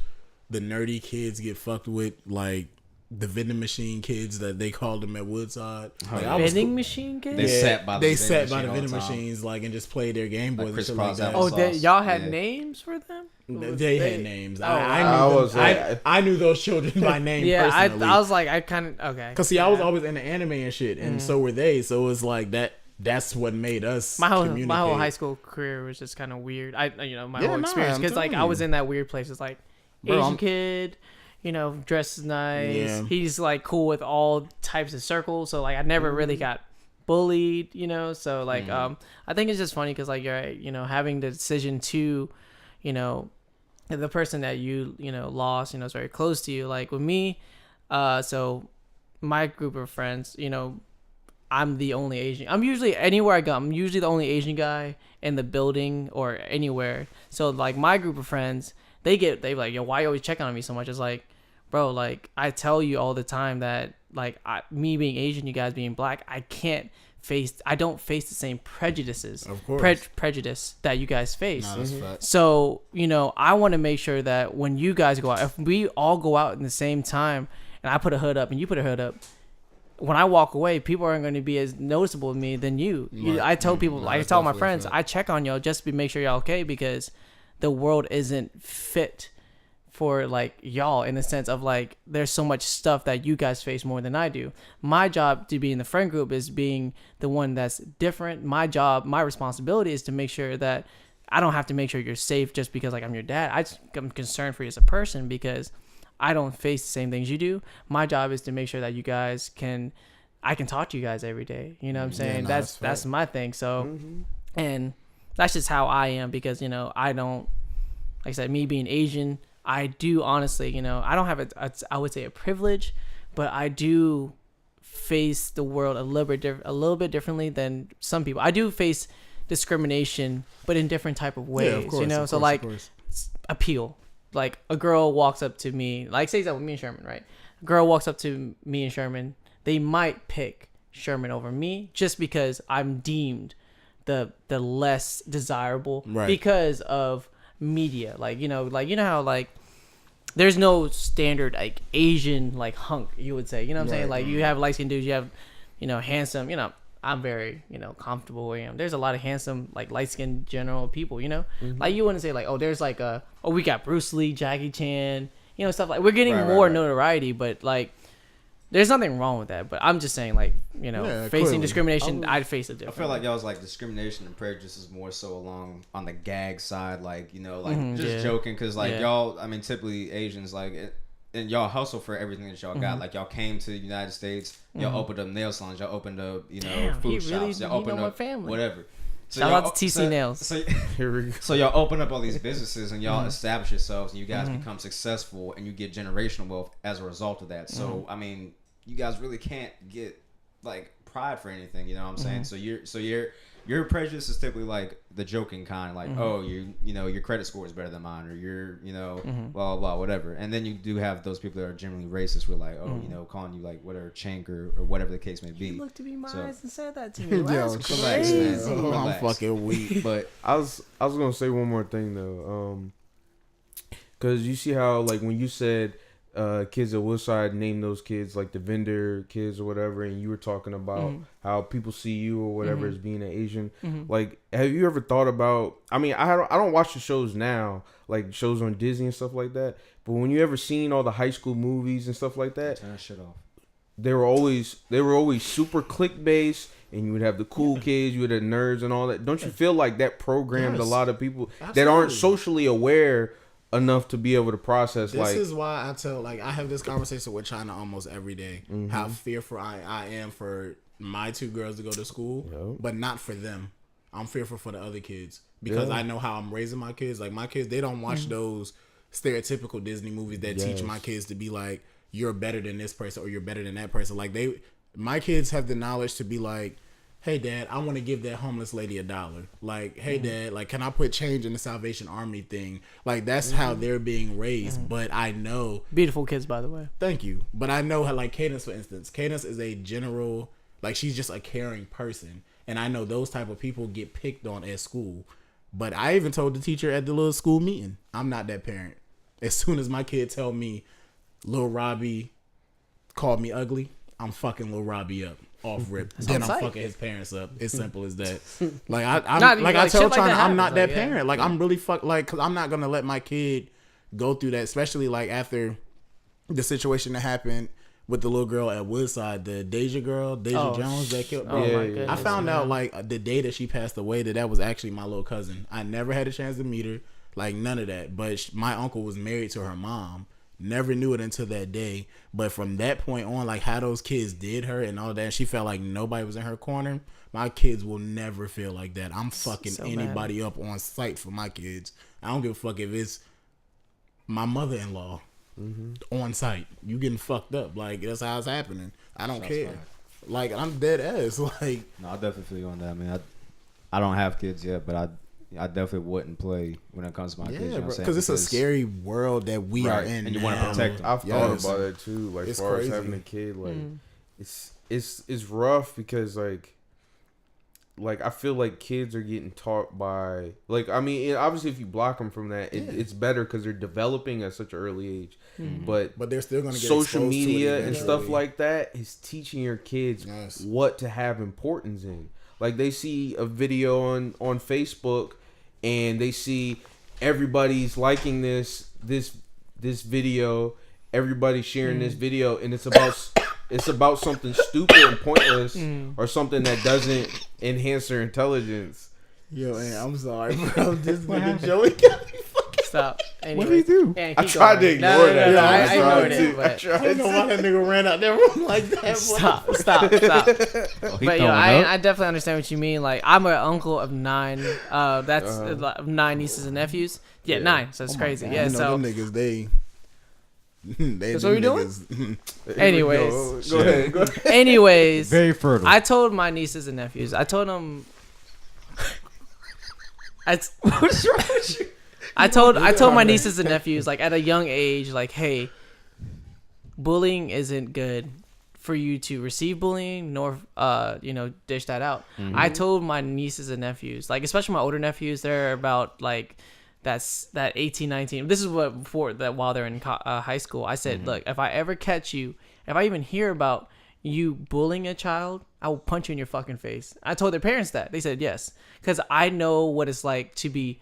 the nerdy kids get fucked with, like the vending machine kids that they called them at Woodside. Vending machine kids? They sat by the vending machines, like, and just played their Game Boys and shit like that. Oh, y'all had names for them? They had names. I knew those children by name. Yeah, personally. I was like, I kind of okay. Cause see, I was always into anime and shit, and so were they. So it's like that. That's what made us. My whole high school career was just kind of weird. My whole experience, because like I was in that weird place. It's like Asian kid, dresses nice. Yeah. He's like cool with all types of circles. So like I never really got bullied. So like I think it's just funny because like you're having the decision to, the person that you lost is very close to you. Like with me, so my group of friends, I'm the only Asian. I'm usually anywhere I go. I'm usually the only Asian guy in the building or anywhere. So like my group of friends, they like, yo, why you always checking on me so much? It's like, bro, like I tell you all the time that like me being Asian, you guys being black, I don't face the same prejudices, of course, prejudice that you guys face. So, I want to make sure that when you guys go out, if we all go out in the same time and I put a hood up and you put a hood up, when I walk away, people aren't going to be as noticeable to me than you. Right. I tell people, I tell my friends, I check on y'all just to make sure y'all okay, because the world isn't fit for like y'all in the sense of like there's so much stuff that you guys face more than I do. My job to be in the friend group is being the one that's different. My responsibility is to make sure that I don't have to make sure you're safe just because like I'm your dad. I'm concerned for you as a person because I don't face the same things you do. My job is to make sure that you guys I can talk to you guys every day. You know what I'm saying? Yeah, that's my thing. So, and that's just how I am because, I don't, like I said, me being Asian, I do honestly, I don't have I would say a privilege, but I do face the world a little bit differently than some people. I do face discrimination, but in different type of ways, so like appeal. Like a girl walks up to me, like say that with me and Sherman, right? A girl walks up to me and Sherman, they might pick Sherman over me just because I'm deemed the less desirable because of media. Like, how like there's no standard like Asian like hunk, you would say. You know what I'm saying? Like you have light skinned dudes, you have, handsome, I'm very, comfortable where I am. There's a lot of handsome, like, light-skinned general people, Like, you wouldn't say, like, there's, like, we got Bruce Lee, Jackie Chan, stuff like... We're getting more notoriety, but, like, there's nothing wrong with that. But I'm just saying, like, facing discrimination, I'd face it different. I feel like y'all's, like, discrimination and prejudice is more so along on the gag side, like, joking. Because, like, y'all, I mean, typically Asians, like... And y'all hustle for everything that y'all got. Like y'all came to the United States, y'all opened up nail salons, y'all opened up, food shops, y'all opened up whatever. So shout out to TC Nails. So y'all open up all these businesses and y'all establish yourselves and you guys become successful and you get generational wealth as a result of that. So I mean, you guys really can't get like pride for anything. You know what I'm saying? So your prejudice is typically like the joking kind, like your credit score is better than mine, or you're blah blah blah whatever. And then you do have those people that are generally racist, with like calling you like whatever chink or whatever the case may be. You looked me in my eyes and said that to me. That's relax, man. I'm fucking weak. But I was gonna say one more thing though, because you see how like when you said kids at Woodside name those kids like the vendor kids or whatever, and you were talking about how people see you or whatever as being an Asian. Like, have you ever thought about? I mean, I don't watch the shows now, like shows on Disney and stuff like that. But when you ever seen all the high school movies and stuff like that, turn that shit off. They were always super click based, and you would have the cool kids, you would have nerds and all that. Don't you feel like that programmed a lot of people Absolutely. that aren't socially aware enough to be able to process? This like, is why I tell, like, I have this conversation with China almost every day. How fearful I am for my 2 girls to go to school, but not for them. I'm fearful for the other kids because I know how I'm raising my kids. Like, my kids, they don't watch those stereotypical Disney movies that teach my kids to be like, you're better than this person or you're better than that person. Like, my kids have the knowledge to be like, hey dad, I want to give that homeless lady $1. Like, hey dad, like, can I put change in the Salvation Army thing? Like, that's how they're being raised. But I know, Beautiful kids, by the way. thank you. But I know how, like, Cadence, for instance, Cadence is a general, like, she's just a caring person. And I know those type of people get picked on at school. But I even told the teacher at the little school meeting, I'm not that parent. As soon as my kid tell me Lil Robbie called me ugly, I'm fucking Lil Robbie up off rip. Then I'm fucking his parents up. It's simple as that. Like, I tell China, I'm not that parent. Like, I'm really cause I'm not gonna let my kid go through that, especially like after the situation that happened with the little girl at Woodside, the Deja Jones that killed. Oh my goodness, I found out like the day that she passed away that was actually my little cousin. I never had a chance to meet her, like none of that. But my uncle was married to her mom. Never knew it until that day. But from that point on, like how those kids did her and all that, she felt like nobody was in her corner. My kids will never feel like that. I'm fucking anybody up on sight for my kids. I don't give a fuck if it's my mother-in-law on site. You getting fucked up. Like, that's how it's happening. I don't care. Fine. Like, I'm dead ass. Like, no, I definitely feel you on that, man. I don't have kids yet, but I definitely wouldn't play when it comes to my kids. You know what I'm saying? Because it's a scary world that we are in, and you want to protect them. I've thought about that too. Like, as far as having a kid, like it's rough because like I feel like kids are getting taught by, like, I mean, obviously if you block them from that, it's better because they're developing at such an early age. But they're still going to get social media and stuff like that is teaching your kids what to have importance in. Like, they see a video on Facebook and they see everybody's liking this video, everybody sharing this video, and it's about something stupid and pointless or something that doesn't enhance their intelligence. Yo, man, I'm sorry, bro. This nigga Joey got me fucking. Stop. Anyway. What did he do? I tried to ignore that. No, I ignored it. But I don't know why that nigga ran out that room like that. Stop. Oh, But yo, I definitely understand what you mean. Like, I'm an uncle of 9. That's 9 nieces and nephews. Yeah, 9. So it's crazy. Yeah, so them niggas, they that's what we doing. Anyways, Go ahead. Anyways, very fertile. I told my nieces and nephews. I told them. What's wrong with you? I told my nieces and nephews, like, at a young age, like, hey, bullying isn't good for you to receive bullying nor dish that out. I told my nieces and nephews, like, especially my older nephews, they're about like that 18, 19. This is what before that while they're in high school. I said, look, if I ever catch you, if I even hear about you bullying a child, I will punch you in your fucking face. I told their parents that. They said yes, because I know what it's like to be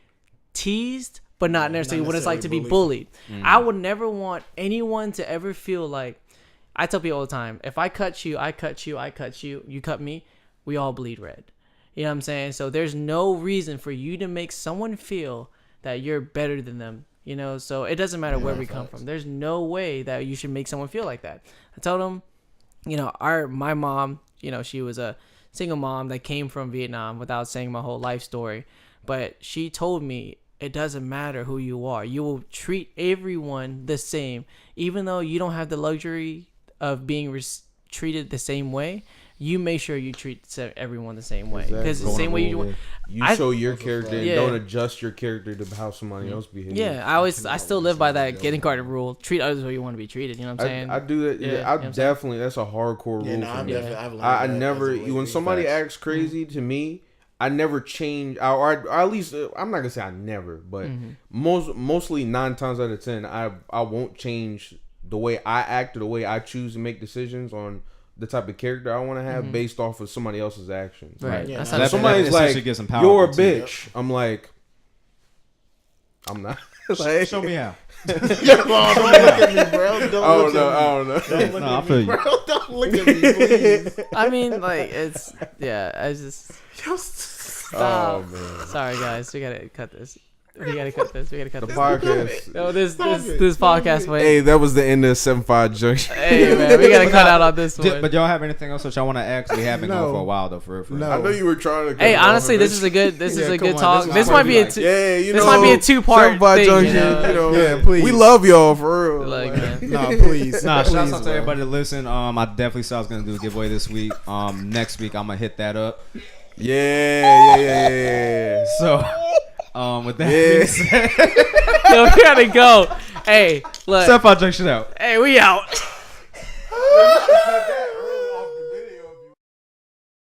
teased, but not necessarily what it's like to be bullied. I would never want anyone to ever feel like, I tell people all the time, if I cut you, you cut me, we all bleed red. You know what I'm saying? So there's no reason for you to make someone feel that you're better than them. You know, so it doesn't matter where we come from. There's no way that you should make someone feel like that. I told them, my mom, she was a single mom that came from Vietnam, without saying my whole life story. But she told me, it doesn't matter who you are. You will treat everyone the same. Even though you don't have the luxury of being treated the same way, you make sure you treat everyone the same way. Because the same way you show your character and don't adjust your character to how somebody else behaves. Yeah, I still live by that kindergarten rule. Treat others the way you want to be treated. You know what I'm saying? I do that. Yeah, I definitely. That's a hardcore rule for me. I never. When somebody acts crazy to me, I never change. Or at least I'm not gonna say I never, but mostly 9 times out of 10, I won't change the way I act or the way I choose to make decisions on the type of character I want to have based off of somebody else's actions. Right. Yeah, somebody's like, "You're a bitch." I'm like, I'm not. Like, Show me how. Don't look at me, bro. I don't know. Don't look No, I at feel me, you. bro. Don't look at me, please. I mean, like it's I just Oh stop. man. Sorry guys, we gotta cut this. We gotta cut this. The podcast. No, this podcast. Wait. Hey, that was the end of 75 Junction. Hey man, we gotta cut out on this one. But y'all have anything else that y'all want to ask? We have been going for a while though, for real. No. I know you were trying to. cut Hey, it off honestly, this is eventually. a good. This Yeah, is a come good on, talk. this This is might be a. like- Yeah, you This know. might be a 2-part 75 thing. Junction. You know? Yeah, please. We love y'all for real. Like, man. No, please. Nah, Please, shout out to bro. everybody that listen. I definitely said I was gonna do a giveaway this week. Next week I'm gonna hit that up. Yeah. So, with that Yeah. being said, Yo, we gotta go. Hey, look. 75 Junction out. Hey, we out.